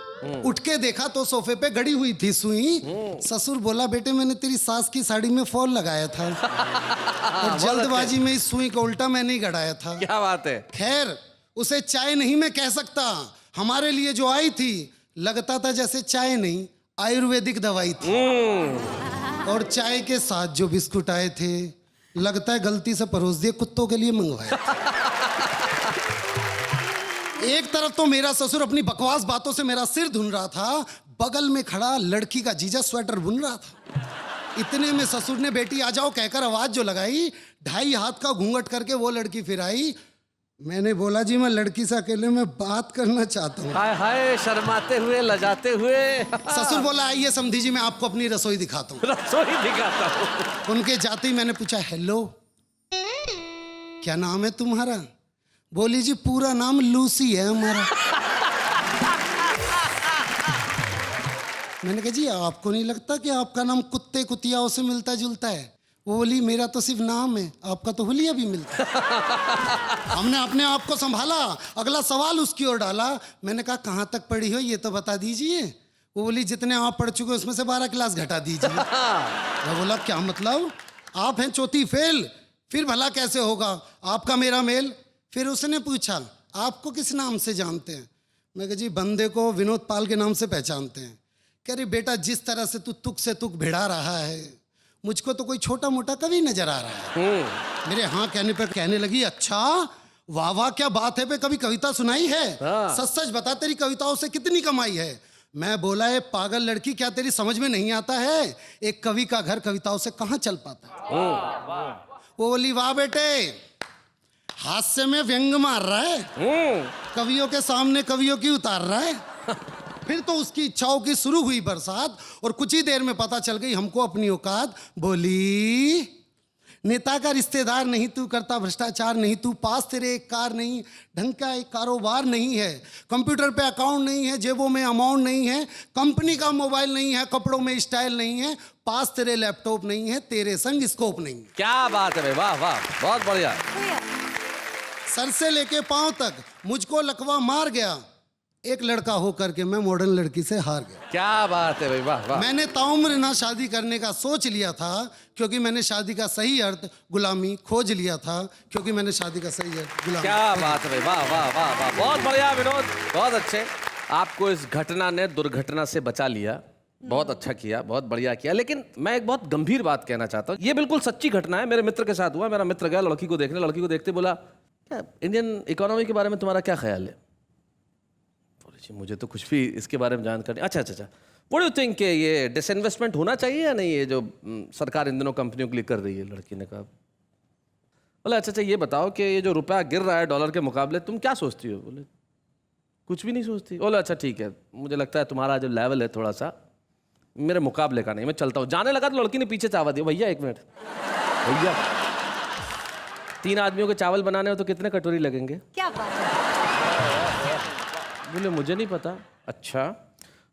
उठ के देखा तो सोफे पे गड़ी हुई थी सुई। ससुर बोला, बेटे मैंने तेरी सास की साड़ी में फॉल लगाया था, और जल्दबाजी में इस सुई को उल्टा मैंने ही गड़ाया था। क्या बात है। खैर, उसे चाय नहीं मैं कह सकता, हमारे लिए जो आई थी लगता था जैसे चाय नहीं आयुर्वेदिक दवाई थी। और चाय के साथ जो बिस्कुट आए थे, लगता है गलती से परोस दिए, कुत्तों के लिए मंगवाए। एक तरफ तो मेरा ससुर अपनी बकवास बातों से मेरा सिर धुन रहा था, बगल में खड़ा लड़की का जीजा स्वेटर बुन रहा था। इतने में ससुर ने बेटी आ जाओ कहकर आवाज जो लगाई, 2.5 हाथ का घूंघट करके वो लड़की फिर आई। मैंने बोला जी मैं लड़की से अकेले में बात करना चाहता हूँ। हाय हाय, शर्माते हुए, लजाते हुए। ससुर बोला आइए समधी जी मैं आपको अपनी रसोई दिखाता हूँ। रसोई दिखाता हूँ। उनके जाते ही मैंने पूछा हेलो क्या नाम है तुम्हारा? बोली जी पूरा नाम लूसी है हमारा। मैंने कहा जी आपको नहीं लगता कि आपका नाम कुत्ते कुतियाओं से मिलता जुलता है? वो बोली मेरा तो सिर्फ नाम है, आपका तो हुलिया भी मिलता है। हमने अपने आप को संभाला, अगला सवाल उसकी ओर डाला। मैंने कहा कहाँ तक पढ़ी हो ये तो बता दीजिए। वो बोली जितने आप पढ़ चुके उसमें से 12 क्लास घटा दीजिए। मैं बोला क्या मतलब? आप हैं चौथी फेल, फिर भला कैसे होगा आपका मेरा मेल? फिर उसने पूछा आपको किस नाम से जानते हैं? मैं कहा जी बंदे को विनोद पाल के नाम से पहचानते हैं। कह रही बेटा जिस तरह से तू तुक से तुक भिड़ा रहा है मुझको तो कोई छोटा मोटा कवि नजर आ रहा है। मेरे हाँ कहने पर कहने लगी अच्छा वाह वाह क्या बात है बे, कभी कविता सुनाई है? सच सच बता तेरी कविताओं से कितनी कमाई है? मैं बोला है पागल लड़की क्या तेरी समझ में नहीं आता है एक कवि का घर कविताओं से कहाँ चल पाता है? वो बोली वाह बेटे हास्य में व्यंग मार रहा है, कवियों के सामने कवियों की उतार रहा है। फिर तो उसकी इच्छाओं की शुरू हुई बरसात और कुछ ही देर में पता चल गई हमको अपनी औकात। बोली नेता का रिश्तेदार नहीं तू, करता भ्रष्टाचार नहीं तू, पास तेरे एक कार नहीं, ढंग का एक कारोबार नहीं है, कंप्यूटर पे अकाउंट नहीं है, जेबों में अमाउंट नहीं है, कंपनी का मोबाइल नहीं है, कपड़ों में स्टाइल नहीं है, पास तेरे लैपटॉप नहीं है, तेरे संग स्कोप नहीं है। क्या बात है भाई, वाह वाह, बहुत बढ़िया। सर से लेके पांव तक मुझको लकवा मार गया, एक लड़का होकर के मैं मॉडर्न लड़की से हार गया। क्या बात है भाई, वाह वाह। मैंने ताउम्र ना शादी करने का सोच लिया था क्योंकि मैंने शादी का सही अर्थ गुलामी खोज लिया था, क्योंकि मैंने शादी का सही अर्थ गुलामी। क्या बात है भाई, वाह वाह वाह वाह, बहुत बढ़िया विनोद, बहुत अच्छे। आपको इस घटना ने दुर्घटना से बचा लिया, बहुत अच्छा किया, बहुत बढ़िया किया। लेकिन मैं एक बहुत गंभीर बात कहना चाहता हूँ, ये बिल्कुल सच्ची घटना है, मेरे मित्र के साथ हुआ। मेरा मित्र गया लड़की को देखने, लड़की को देखते बोला क्या इंडियन इकोनॉमी के बारे में तुम्हारा क्या ख्याल है? मुझे तो कुछ भी इसके बारे में जानकारी। अच्छा अच्छा अच्छा, व्हाट डू यू थिंक ये डिसइन्वेस्टमेंट होना चाहिए या नहीं, ये जो सरकार इन दिनों कंपनियों के लिए कर रही है? लड़की ने कहा बोले अच्छा अच्छा ये बताओ कि ये जो रुपया गिर रहा है डॉलर के मुकाबले तुम क्या सोचती हो? बोले कुछ भी नहीं सोचती। बोले अच्छा ठीक है, मुझे लगता है तुम्हारा जो लेवल है थोड़ा सा मेरे मुकाबले का नहीं, मैं चलता हूँ। जाने लगा तो लड़की ने पीछे चावा दिया, भैया 1 मिनट, भैया 3 आदमियों के चावल बनाने हो तो कितने कटोरी लगेंगे? क्या बात है? बोले मुझे नहीं पता। अच्छा,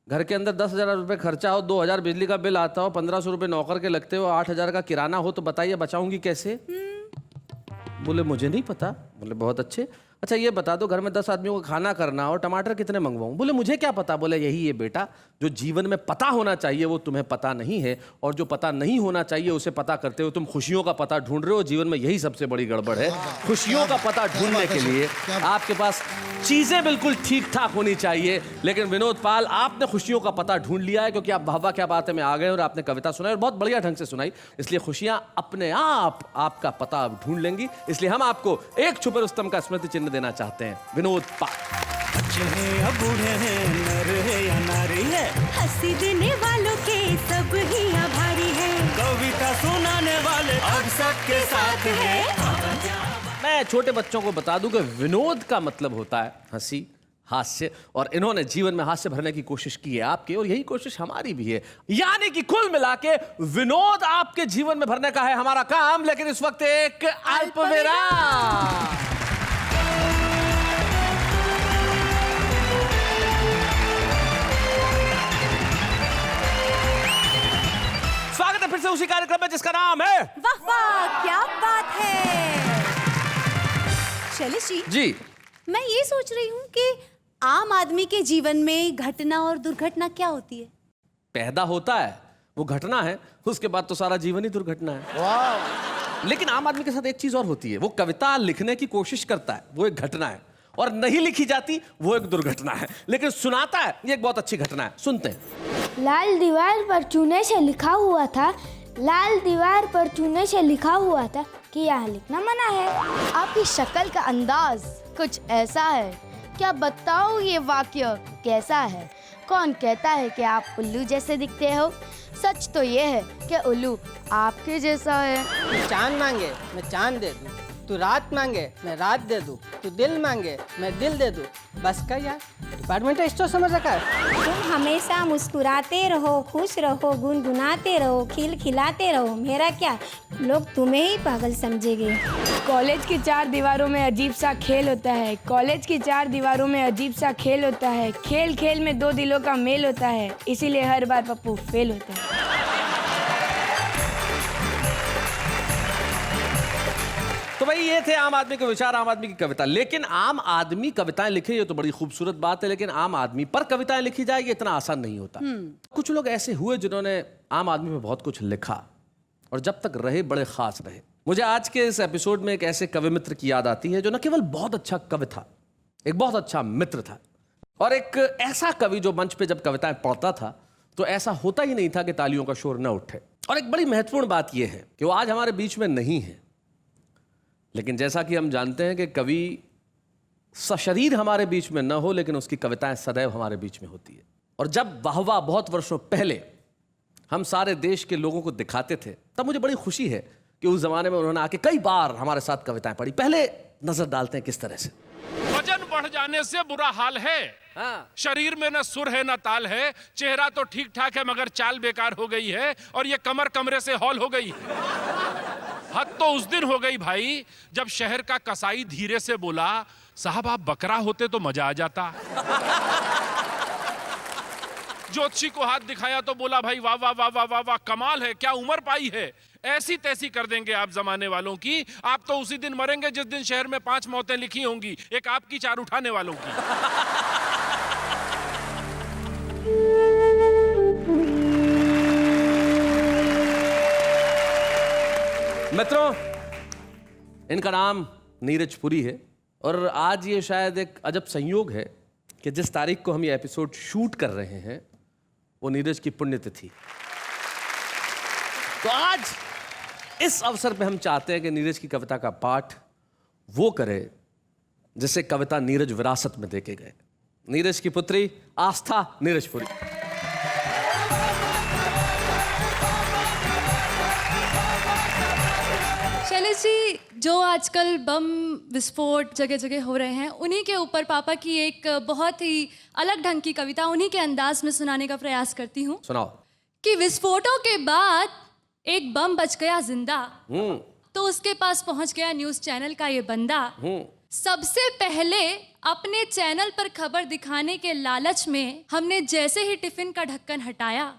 घर के अंदर 10,000 रुपये खर्चा हो, 2,000 बिजली का बिल आता हो, 1,500 रुपये नौकर के लगते हो, 8,000 का किराना हो, तो बताइए बचाऊंगी कैसे? बोले मुझे नहीं पता। बोले बहुत अच्छे, अच्छा ये बता दो घर में 10 आदमियों का खाना करना हो, टमाटर कितने मंगवाऊं? बोले मुझे क्या पता। बोले यही है बेटा, जो जीवन में पता होना चाहिए वो तुम्हें पता नहीं है, और जो पता नहीं होना चाहिए उसे पता करते हो तुम खुशियों का पता ढूंढ रहे हो। जीवन में यही सबसे बड़ी गड़बड़ है। खुशियों का पता ढूंढने के लिए आपके पास चीजें बिल्कुल ठीक ठाक होनी चाहिए। लेकिन विनोद पाल, आपने खुशियों का पता ढूंढ लिया है, क्योंकि आप वाह क्या बात है में आ गए और आपने कविता सुनाई और बहुत बढ़िया ढंग से सुनाई। इसलिए खुशियां अपने आप आपका पता ढूंढ लेंगी। इसलिए हम आपको एक छुपे रुस्तम का स्मृति चिन्ह देना चाहते हैं, विनोद पाल। बच्चे हैं या बूढ़े हैं, नर है या नारी है, हंसी देने वालों के सब ही आभारी है, कविता सुनाने वाले अब सबके साथ है। मैं छोटे बच्चों को बता दूं कि विनोद का मतलब होता है हंसी, हास्य, और इन्होंने जीवन में हास्य भरने की कोशिश की है आपके, और यही कोशिश हमारी भी है। यानी कि कुल मिला के विनोद आपके जीवन में भरने का है हमारा काम। लेकिन इस वक्त एक अल्पविराम। स्वागत है फिर से उसी कार्यक्रम में जिसका नाम है वाह वाह क्या बात है। शैलेश जी, मैं ये सोच रही हूँ कि आम आदमी के जीवन में घटना और दुर्घटना क्या होती है? पैदा होता है वो घटना है, उसके बाद तो सारा जीवन ही दुर्घटना है। लेकिन आम आदमी के साथ एक चीज और होती है, वो कविता लिखने की कोशिश करता है, वो एक घटना है, और नहीं लिखी जाती वो एक दुर्घटना है। लेकिन सुनाता है, ये एक बहुत अच्छी घटना है। सुनते हैं। लाल दीवार पर चूने से लिखा हुआ था, लाल दीवार पर चूने से लिखा हुआ था कि यहाँ लिखना मना है। आपकी शक्ल का अंदाज कुछ ऐसा है, क्या बताओ ये वाक्य कैसा है? कौन कहता है कि आप उल्लू जैसे दिखते हो? सच तो ये है कि उल्लू आपके जैसा है। तू चांद मांगे मैं चांद दे दूं, तू रात मांगे मैं रात दे दूं, तू दिल मांगे मैं दिल दे दूं। बस कर यार, डिपार्टमेंटल स्टोर समझ रखा है। तुम हमेशा मुस्कुराते रहो, खुश रहो, गुनगुनाते रहो, खिलखिलाते रहो। मेरा क्या, लोग तुम्हें ही पागल समझेंगे। कॉलेज की 4 दीवारों में अजीब सा खेल होता है। कॉलेज की 4 दीवारों में अजीब सा खेल होता है। खेल खेल में 2 दिलों का मेल होता है, इसीलिए हर बार पप्पू फेल होता है। तो भाई ये थे आम आदमी के विचार, आम आदमी की कविता। लेकिन आम आदमी कविताएं लिखे ये तो बड़ी खूबसूरत बात है, लेकिन आम आदमी पर कविताएं लिखी जाए ये इतना आसान नहीं होता। कुछ लोग ऐसे हुए जिन्होंने आम आदमी में बहुत कुछ लिखा और जब तक रहे बड़े खास रहे। मुझे आज के इस एपिसोड में एक ऐसे कवि मित्र की याद आती है जो न केवल बहुत अच्छा कवि था, एक बहुत अच्छा मित्र था, और एक ऐसा कवि जो मंच पे जब कविताएं पढ़ता था तो ऐसा होता ही नहीं था कि तालियों का शोर न उठे। और एक बड़ी महत्वपूर्ण बात यह है कि वो आज हमारे बीच में नहीं है, लेकिन जैसा कि हम जानते हैं कि कवि सशरीर हमारे बीच में न हो लेकिन उसकी कविताएं सदैव हमारे बीच में होती है। और जब वाहवा बहुत वर्षों पहले हम सारे देश के लोगों को दिखाते थे तब मुझे बड़ी खुशी है कि उस जमाने में उन्होंने आके कई बार हमारे साथ कविताएं पढ़ी। पहले नजर डालते हैं किस तरह से। वजन बढ़ जाने से बुरा हाल है, शरीर में न सुर है न ताल है, चेहरा तो ठीक ठाक है मगर चाल बेकार हो गई है, और ये कमर कमरे से हॉल हो गई। हद तो उस दिन हो गई भाई जब शहर का कसाई धीरे से बोला, साहब आप बकरा होते तो मजा आ जाता। ज्योतिषी को हाथ दिखाया तो बोला, भाई वाह वाह वाह वाह वाह वाह, कमाल है, क्या उम्र पाई है, ऐसी तैसी कर देंगे आप जमाने वालों की। आप तो उसी दिन मरेंगे जिस दिन शहर में 5 मौतें लिखी होंगी, एक आपकी 4 उठाने वालों की। मित्रों, इनका नाम नीरज पुरी है और आज ये शायद एक अजब संयोग है कि जिस तारीख को हम ये एपिसोड शूट कर रहे हैं वो नीरज की पुण्यतिथि। तो आज इस अवसर पे हम चाहते हैं कि नीरज की कविता का पाठ वो करे जिसे कविता नीरज विरासत में देके गए। नीरज की पुत्री आस्था नीरज पुरी। शैलेश जी, जो आजकल बम विस्फोट जगह जगह हो रहे हैं, उन्हीं के ऊपर पापा की एक बहुत ही अलग ढंग की कविता उन्हीं के अंदाज में सुनाने का प्रयास करती हूँ। सुनाओ। कि विस्फोटों के बाद एक बम बच गया जिंदा, तो उसके पास पहुंच गया न्यूज़ चैनल का ये बंदा। सबसे पहले अपने चैनल पर खबर दिखाने के लालच में हमने जैसे ही टिफिन का ढक्कन हटाया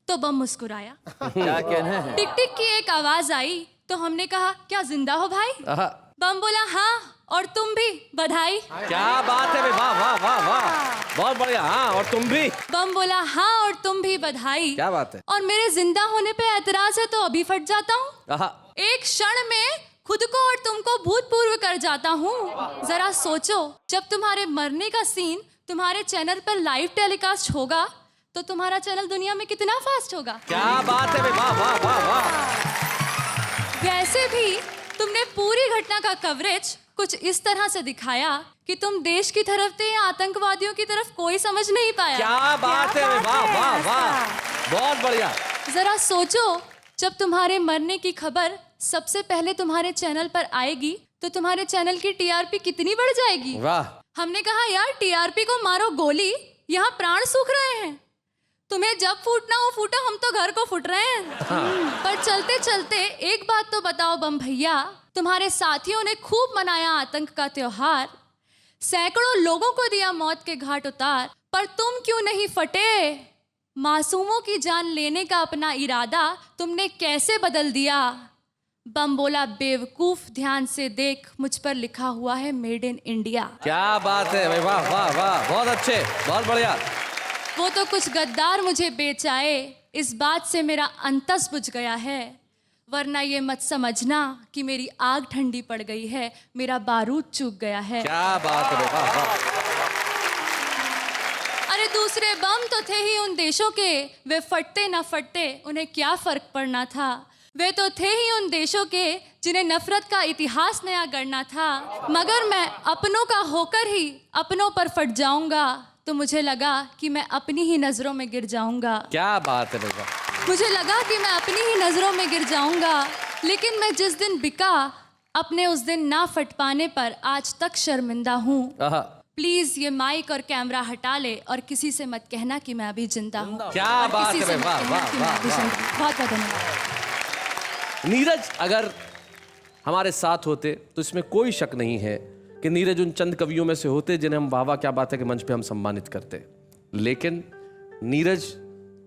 तो बम मुस्कुराया। क्या कहना है? टिक टिक की एक आवाज आई तो हमने कहा, क्या जिंदा हो भाई? बम बोला, हाँ, और तुम भी, बधाई। क्या बात है, वाह वाह वाह वाह, बहुत बढ़िया। हाँ, और तुम भी। बम बोला, हाँ, और तुम भी, बधाई। क्या बात है। और मेरे जिंदा होने पे एतराज है तो अभी फट जाता हूँ। एक क्षण में खुद को और तुमको भूतपूर्व कर जाता हूँ। जरा सोचो, जब तुम्हारे मरने का सीन तुम्हारे चैनल पर लाइव टेलीकास्ट होगा तो तुम्हारा चैनल दुनिया में कितना फास्ट होगा। क्या बात है, वाह वाह वाह वाह। वैसे भी तुमने पूरी घटना का कवरेज कुछ इस तरह से दिखाया कि तुम देश की तरफ थे या आतंकवादियों की तरफ कोई समझ नहीं पाया। क्या बात है, वाह वाह वाह, बहुत बढ़िया। जरा सोचो, जब तुम्हारे मरने की खबर सबसे पहले तुम्हारे चैनल पर आएगी तो तुम्हारे चैनल की टीआरपी कितनी बढ़ जाएगी। वाह। हमने कहा, यार टीआरपी को मारो गोली, यहाँ प्राण सूख रहे हैं, तुम्हें जब फूटना हो फूटो, हम तो घर को फूट रहे हैं। पर चलते चलते एक बात तो बताओ बम भैया, तुम्हारे साथियों ने खूब मनाया आतंक का त्योहार, सैकड़ों लोगों को दिया मौत के घाट उतार, पर तुम क्यों नहीं फटे? मासूमों की जान लेने का अपना इरादा तुमने कैसे बदल दिया? बम बोला, बेवकूफ, ध्यान से देख, मुझ पर लिखा हुआ है मेड इन इंडिया। क्या बात है, वाह वाह वाह, बहुत अच्छे, बहुत बढ़िया। वो तो कुछ गद्दार मुझे बेच आए, इस बात से मेरा अंतस बुझ गया है, वरना ये मत समझना कि मेरी आग ठंडी पड़ गई है, मेरा बारूद चूक गया है। क्या बात है, वाह वाह। अरे दूसरे बम तो थे ही उन देशों के, वे फटते न फटते उन्हें क्या फर्क पड़ना था। वे तो थे ही उन देशों के जिन्हें नफरत का इतिहास नया गढ़ना था, मगर मैं अपनों का होकर ही अपनों पर फट जाऊंगा, तो मुझे लगा कि मैं अपनी ही नज़रों में गिर जाऊंगा। क्या बात है बेटा। मुझे लगा कि मैं अपनी ही नज़रों में गिर जाऊंगा, लेकिन मैं जिस दिन बिका अपने उस दिन ना फट पाने पर आज तक शर्मिंदा हूँ। प्लीज ये माइक और कैमरा हटा ले और किसी से मत कहना कि मैं अभी जिंदा हूँ। क्या बात है, वाह वाह वाह। बहुत बहुत धन्यवाद। नीरज अगर हमारे साथ होते तो इसमें कोई शक नहीं है कि नीरज उन चंद कवियों में से होते जिन्हें हम वाह वाह क्या बात है कि मंच पे हम सम्मानित करते। लेकिन नीरज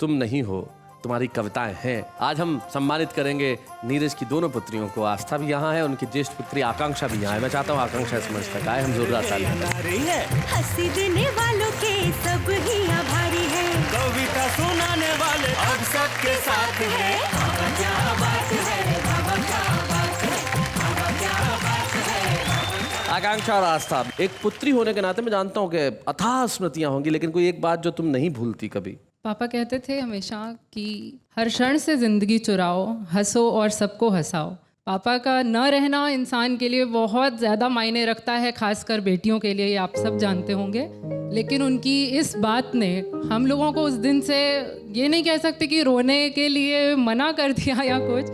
तुम नहीं हो, तुम्हारी कविताएं हैं। आज हम सम्मानित करेंगे नीरज की दोनों पुत्रियों को। आस्था भी यहाँ है, उनकी ज्येष्ठ पुत्री आकांक्षा भी यहाँ है। मैं चाहता हूँ आकांक्षा इस मंच तक आए, हम जोरदार ताली बजाएं। हंसी देने वालों के सब ही आभारी है, कविता सुनाने वाले अब सबके साथ है। बाबा क्या बात है, बाबा क्या बात है, बाबा क्या बात है। आकांक्षा और आस्था, एक पुत्री होने के नाते मैं जानता हूँ कि अथाह स्मृतियां होंगी, लेकिन कोई एक बात जो तुम नहीं भूलती कभी? पापा कहते थे हमेशा कि हर क्षण से ज़िंदगी चुराओ, हंसो और सबको हंसाओ। पापा का न रहना इंसान के लिए बहुत ज़्यादा मायने रखता है, खासकर बेटियों के लिए, ये आप सब जानते होंगे। लेकिन उनकी इस बात ने हम लोगों को उस दिन से ये नहीं कह सकते कि रोने के लिए मना कर दिया या कुछ,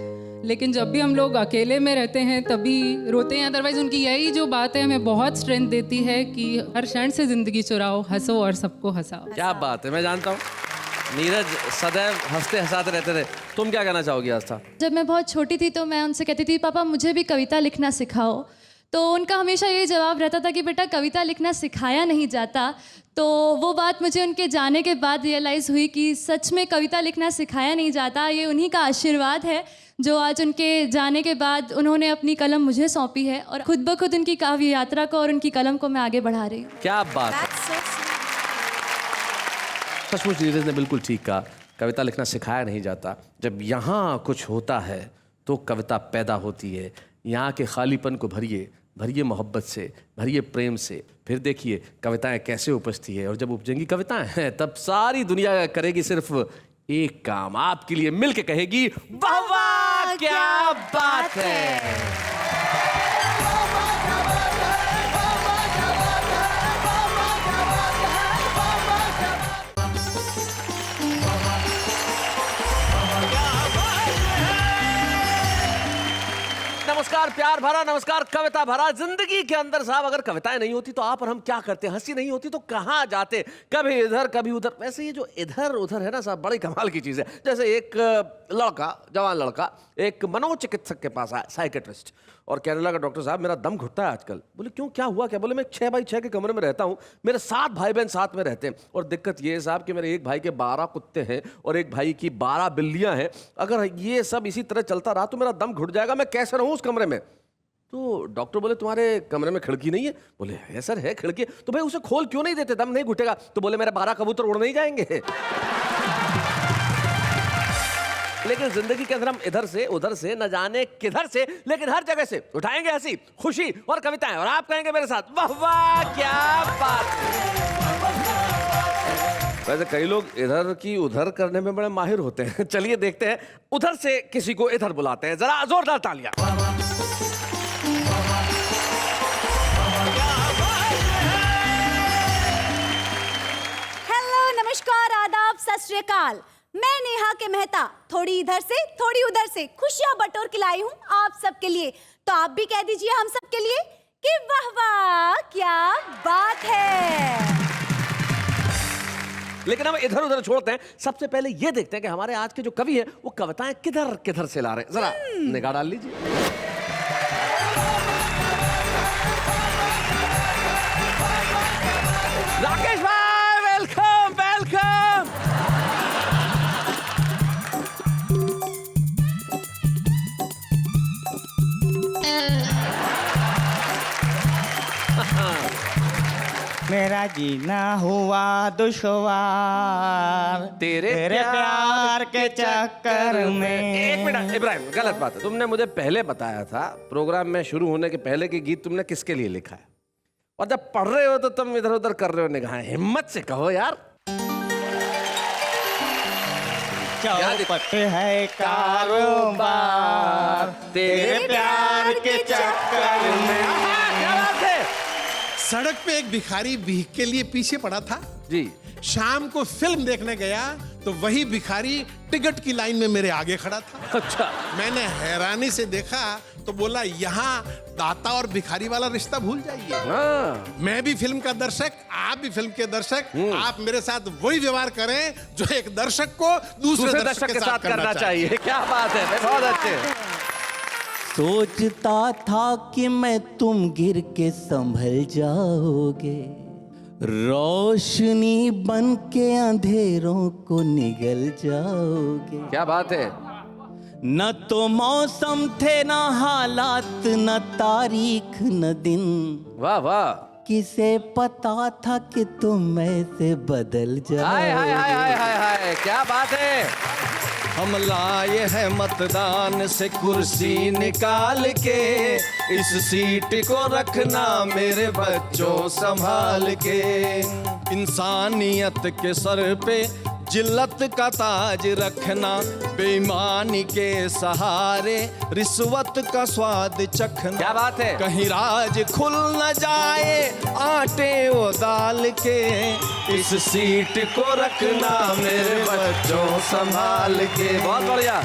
लेकिन जब भी हम लोग अकेले में रहते हैं तभी रोते हैं। अदरवाइज़ उनकी यही जो बात है हमें बहुत स्ट्रेंथ देती है कि हर क्षण से ज़िंदगी चुराओ, हंसो और सबको हंसाओ। क्या बात है, मैं जानता हूँ नीरज सदैव हंसते हंसाते रहते थे। तुम क्या कहना चाहोगी आस्था? जब मैं बहुत छोटी थी तो मैं उनसे कहती थी पापा मुझे भी कविता लिखना सिखाओ, तो उनका हमेशा यही जवाब रहता था कि बेटा कविता लिखना सिखाया नहीं जाता। तो वो बात मुझे उनके जाने के बाद रियलाइज़ हुई कि सच में कविता लिखना सिखाया नहीं जाता। ये उन्हीं का आशीर्वाद है जो आज उनके जाने के बाद उन्होंने अपनी कलम मुझे सौंपी है और खुद ब खुद उनकी काव्य यात्रा को और उनकी कलम को मैं आगे बढ़ा रही हूँ। क्या बात है, सचमुच नीरज ने बिल्कुल ठीक कहा, कविता लिखना सिखाया नहीं जाता। जब यहाँ कुछ होता है तो कविता पैदा होती है। यहाँ के खालीपन को भरिए, भरिए मोहब्बत से, भरिए प्रेम से, फिर देखिए कविताएं कैसे उपजती है। और जब उपजेंगी कविताएं हैं तब सारी दुनिया करेगी सिर्फ एक काम, आपके लिए मिलके कहेगी वाह वाह क्या बात है। नमस्कार प्यार भरा, नमस्कार कविता भरा। जिंदगी के अंदर साहब अगर कविताएं नहीं होती तो आप और हम क्या करते, हंसी नहीं होती तो कहाँ जाते, कभी इधर कभी उधर। वैसे ये जो इधर उधर है ना साहब, बड़ी कमाल की चीज़ है। जैसे एक लड़का, जवान लड़का एक मनोचिकित्सक के पास आया, साइकेट्रिस्ट, और कहने लगा डॉक्टर साहब मेरा दम घुटता है आजकल। बोले क्यों, क्या हुआ क्या? बोले मैं 6 बाई 6 के कमरे में रहता हूँ, मेरे 7 भाई बहन साथ में रहते हैं, और दिक्कत ये है साहब कि मेरे एक भाई के 12 कुत्ते हैं और एक भाई की 12 बिल्लियाँ हैं। अगर ये सब इसी तरह चलता रहा तो मेरा दम घुट जाएगा, मैं कैसे रहूँ उस कमरे में? तो डॉक्टर बोले तुम्हारे कमरे में खिड़की नहीं है? बोले है सर है खिड़की। तो भाई उसे खोल क्यों नहीं देते, दम नहीं घुटेगा? तो बोले मेरे 12 कबूतर उड़ नहीं जाएंगे। लेकिन जिंदगी के अंदर हम इधर से उधर से न जाने किधर से, लेकिन हर जगह से उठाएंगे हंसी, खुशी और कविताएं, और आप कहेंगे मेरे साथ वाह वाह क्या बात। वैसे कई लोग इधर की उधर करने में बड़े माहिर होते हैं। चलिए देखते हैं, उधर से किसी को इधर बुलाते हैं, जरा जोरदार तालियां। हेलो, नमस्कार, आदाब, सत श्री अकाल। मैं नेहा के मेहता, थोड़ी इधर से थोड़ी उधर से खुशियां बटोर के लाई हूँ आप सबके लिए। तो आप भी कह दीजिए हम सबके लिए कि वाह वाह क्या बात है। लेकिन हम इधर उधर छोड़ते हैं, सबसे पहले ये देखते हैं कि हमारे आज के जो कवि हैं वो कविताएं किधर किधर से ला रहे हैं। जरा निगाह डाल लीजिए। राकेश भाई वेलकम वेलकम। मेरा जीना हुआ दुश्वार तेरे प्यार के चक्कर में। एक मिनट इब्राहिम, गलत बात है। तुमने मुझे पहले बताया था प्रोग्राम में शुरू होने के पहले कि गीत तुमने किसके लिए लिखा है, और जब पढ़ रहे हो तो तुम इधर उधर कर रहे हो निगाहें। हिम्मत से कहो यार। चौपट है कारोबार तेरे प्यार के चक्कर में। सड़क पे एक भिखारी भीख के लिए पीछे पड़ा था। जी। शाम को फिल्म देखने गया तो वही भिखारी टिकट की लाइन में मेरे आगे खड़ा था। अच्छा। मैंने हैरानी से देखा तो बोला, यहाँ दाता और भिखारी वाला रिश्ता भूल जाइए। मैं भी फिल्म का दर्शक, आप भी फिल्म के दर्शक, आप मेरे साथ वही व्यवहार करें जो एक दर्शक को दूसरे दर्शक के साथ करना चाहिए। क्या बात है, बहुत अच्छे। सोचता था कि मैं तुम गिर के संभल जाओगे, रोशनी बन के अंधेरों को निगल जाओगे। क्या बात है। न तो मौसम थे, न हालात, न तारीख, न दिन। वाह वाह। किसे पता था कि तुम ऐसे बदल जाओगे। हाय हाय हाय हाय हाय हाय, क्या बात है। हम लाए हैं मतदान से कुर्सी निकाल के, इस सीट को रखना मेरे बच्चों संभाल के। इंसानियत के सर पे जिल्लत का ताज रखना, बेईमानी के सहारे रिश्वत का स्वाद चखना। क्या बात है। कहीं राज खुल न जाए आटे वो दाल के, इस सीट को रखना मेरे बच्चों संभाल के। बहुत बढ़िया।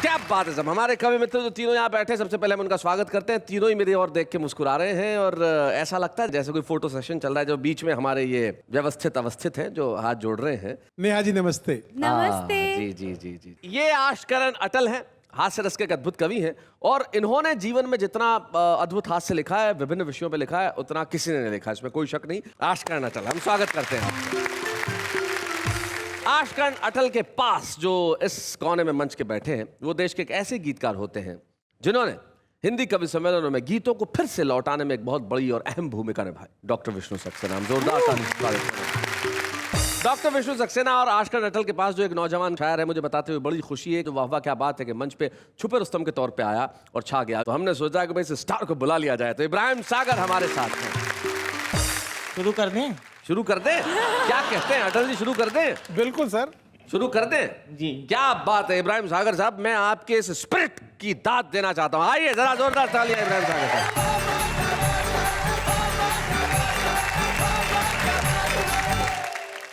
क्या बात है। सब हमारे कवि मित्र जो तीनों यहाँ बैठे, सबसे पहले हम उनका स्वागत करते हैं। तीनों ही मेरी ओर देख के मुस्कुरा रहे हैं और ऐसा लगता है जैसे कोई फोटो सेशन चल रहा है। जो बीच में हमारे ये व्यवस्थित अवस्थित हैं जो हाथ जोड़ रहे हैं। नेहा जी नमस्ते। नमस्ते। जी जी जी जी। ये आशकरण अटल हैं, हास्य रस के एक अद्भुत कवि हैं और इन्होंने जीवन में जितना अद्भुत हास्य लिखा है, विभिन्न विषयों पे लिखा है, उतना किसी ने नहीं लिखा, इसमें कोई शक नहीं। आशकरण अटल, हम स्वागत करते हैं। आशकरण अटल के पास जो इस कोने में मंच के बैठे हैं, वो देश के एक ऐसे गीतकार होते हैं जिन्होंने हिंदी कवि सम्मेलनों में गीतों को फिर से लौटाने में एक बहुत बड़ी और अहम भूमिका निभाई। डॉक्टर विष्णु सक्सेना। हम जोरदार ताली। डॉक्टर विष्णु सक्सेना और आशकरण अटल के पास जो एक नौजवान शायर है, मुझे बताते हुए बड़ी खुशी है। तो वाह वाह, क्या बात है कि मंच पे छुपे रुस्तम के तौर पे आया और छा गया। तो हमने सोचा कि भाई इस स्टार को बुला लिया जाए। तो इब्राहिम सागर हमारे साथ हैं। शुरू कर दें? शुरू कर दें? क्या कहते हैं अटल जी, शुरू कर दें? बिल्कुल सर, शुरू कर दें जी। क्या बात है इब्राहिम सागर साहब, मैं आपके इस स्पिरिट की दाद देना चाहता हूं। आइए जरा जोरदार तालियां इब्राहिम सागर साहब।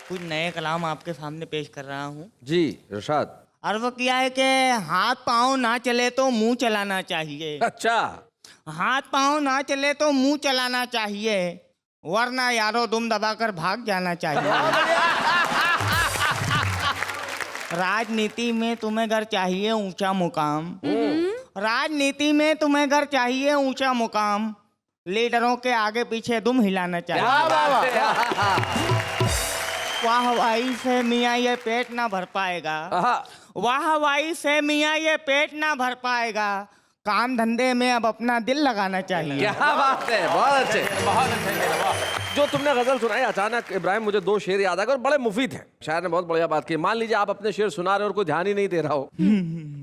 कुछ नए कलाम आपके सामने पेश कर रहा हूँ। जी इरशाद। अर्ज किया है कि हाथ पाँव ना चले तो मुंह चलाना चाहिए। अच्छा। हाथ पाँव ना चले तो मुंह चलाना चाहिए, वरना यारो दुम दबाकर भाग जाना चाहिए। राजनीति में तुम्हें घर चाहिए ऊंचा मुकाम, राजनीति में तुम्हें घर चाहिए ऊंचा मुकाम, लीडरों के आगे पीछे दुम हिलाना चाहिए। वाहवाही से मियाँ ये पेट ना भर पाएगा, वाहवाही से मियाँ ये पेट ना भर पाएगा, काम धंधे में अब अपना दिल लगाना चाहिए। क्या बात है, बहुत अच्छे, बहुत अच्छे। जो तुमने गजल सुनाई अचानक इब्राहिम, मुझे दो शेर याद आ गए और बड़े मुफीद हैं। शायर ने बहुत बढ़िया बात की। मान लीजिए आप अपने शेर सुना रहे हो और कोई ध्यान ही नहीं दे रहा हो,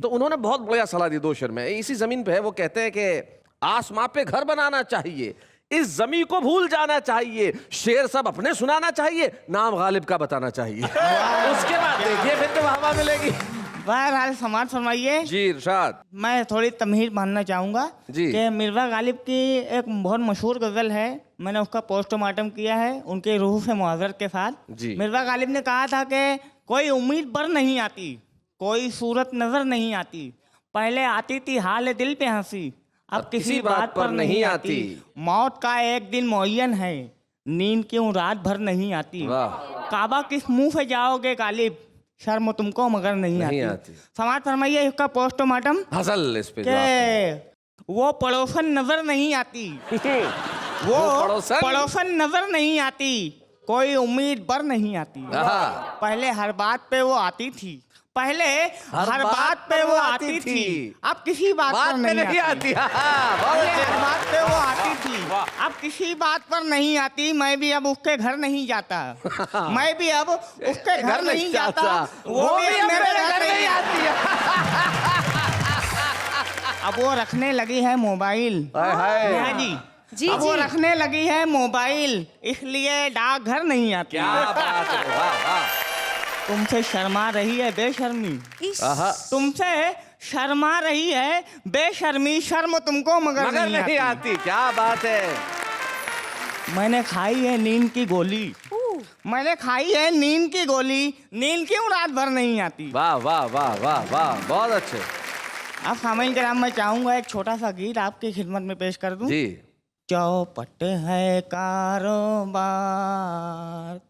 तो उन्होंने बहुत बढ़िया सलाह दी दो शेर में। इसी जमीन पे है, वो कहते हैं कि आसमां पे घर बनाना चाहिए, इस जमीन को भूल जाना चाहिए, शेर सब अपने सुनाना चाहिए, नाम गालिब का बताना चाहिए। उसके बाद देखिए फिर तो हवा मिलेगी। बहरहाल समाज फरमाइए। जी इरशाद। मैं थोड़ी तमहीर मानना चाहूँगा कि मिर्ज़ा गालिब की एक बहुत मशहूर गज़ल है, मैंने उसका पोस्टमार्टम किया है उनके रूह से मुआज़र के साथ। मिर्ज़ा गालिब ने कहा था कि कोई उम्मीद पर नहीं आती, कोई सूरत नज़र नहीं आती, पहले आती थी हाल दिल पे हंसी, अब किसी बात पर नहीं आती, मौत का एक दिन मुअय्यन है, नींद क्यों रात भर नहीं आती, काबा किस मुंह से जाओगे गालिब, शर्म तुमको मगर नहीं आती। समाज फरमाइए इसका पोस्टमार्टम। हसल इस पे वो पड़ोसन नजर नहीं आती, वो पड़ोसन नजर नहीं आती, कोई उम्मीद पर नहीं आती, पहले हर बात पे वो आती थी, पहले हर बात पे वो आती थी, अब किसी बात पर नहीं आती। पहले हर बात पे वो आती थी, अब किसी बात पर नहीं आती, मैं भी अब उसके घर नहीं जाता, मैं भी अब उसके घर नहीं जाता, वो भी मेरे घर नहीं आती। अब वो रखने लगी है मोबाइल। जी अब वो रखने लगी है मोबाइल, इसलिए डाकघर नहीं आती। तुमसे शर्मा रही है बेशर्मी, तुमसे शर्मा रही है बेशर्मी, शर्म तुमको मगर नहीं आती। क्या बात है। मैंने खाई है नींद की गोली, मैंने खाई है नींद की गोली, नींद क्यों रात भर नहीं आती। वाह वाह वाह वाह वाह, बहुत अच्छे। अब सामाइन कराम मैं चाहूंगा एक छोटा सा गीत आपकी खिदमत में पेश कर दूं। जी। चौपट है कारोबार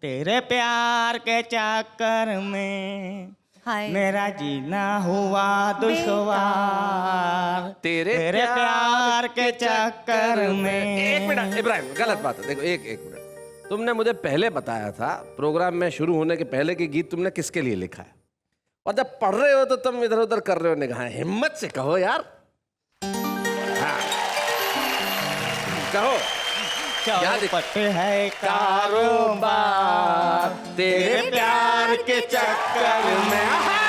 तेरे प्यार के चक्कर में, मेरा जीना हुआ दुश्वार तेरे प्यार के चक्कर में। एक मिनट इब्राहिम, गलत बात है। देखो एक मिनट, तुमने मुझे पहले बताया था प्रोग्राम में शुरू होने के पहले कि गीत तुमने किसके लिए लिखा है, और जब पढ़ रहे हो तो तुम इधर उधर कर रहे हो निगाहें। हिम्मत से कहो यार। हाँ। कहो। चौपट है कारोबार तेरे प्यार के चक्कर में,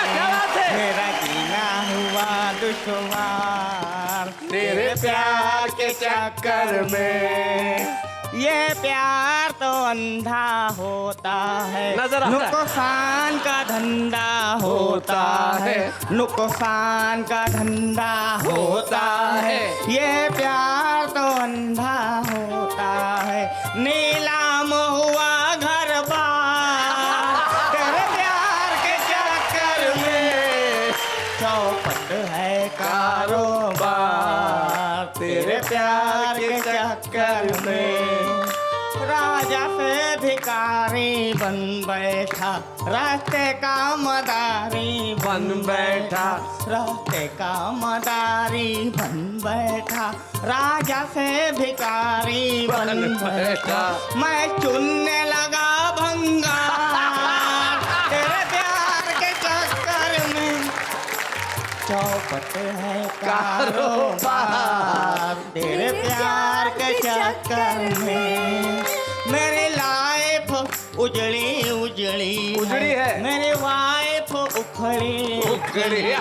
क्या बात है। मेरा जीना हुआ दुश्वार तेरे प्यार के चक्कर में। ये प्यार तो अंधा होता है, नजर आता है। नुकसान का धंधा होता है, नुकसान का धंधा होता है। ये प्यार तो अंधा होता है, नीलाम हुआ घर बार तेरे प्यार के चक्कर में। चौपट है कारोबार तेरे प्यार के चक्कर में। राजा से भिखारी बन बैठा, रास्ते का मदारी बन बैठा, रास्ते का मदारी बन बैठा, राजा से भिखारी बन बैठा। मैं चुनने लगा भंगा तेरे प्यार के चक्कर में। चौपट है कारोबार तेरे प्यार के चक्कर में। मेरी लाइफ उजड़ी उजड़ी है, मेरी वाइफ उखड़ी उखड़ी है,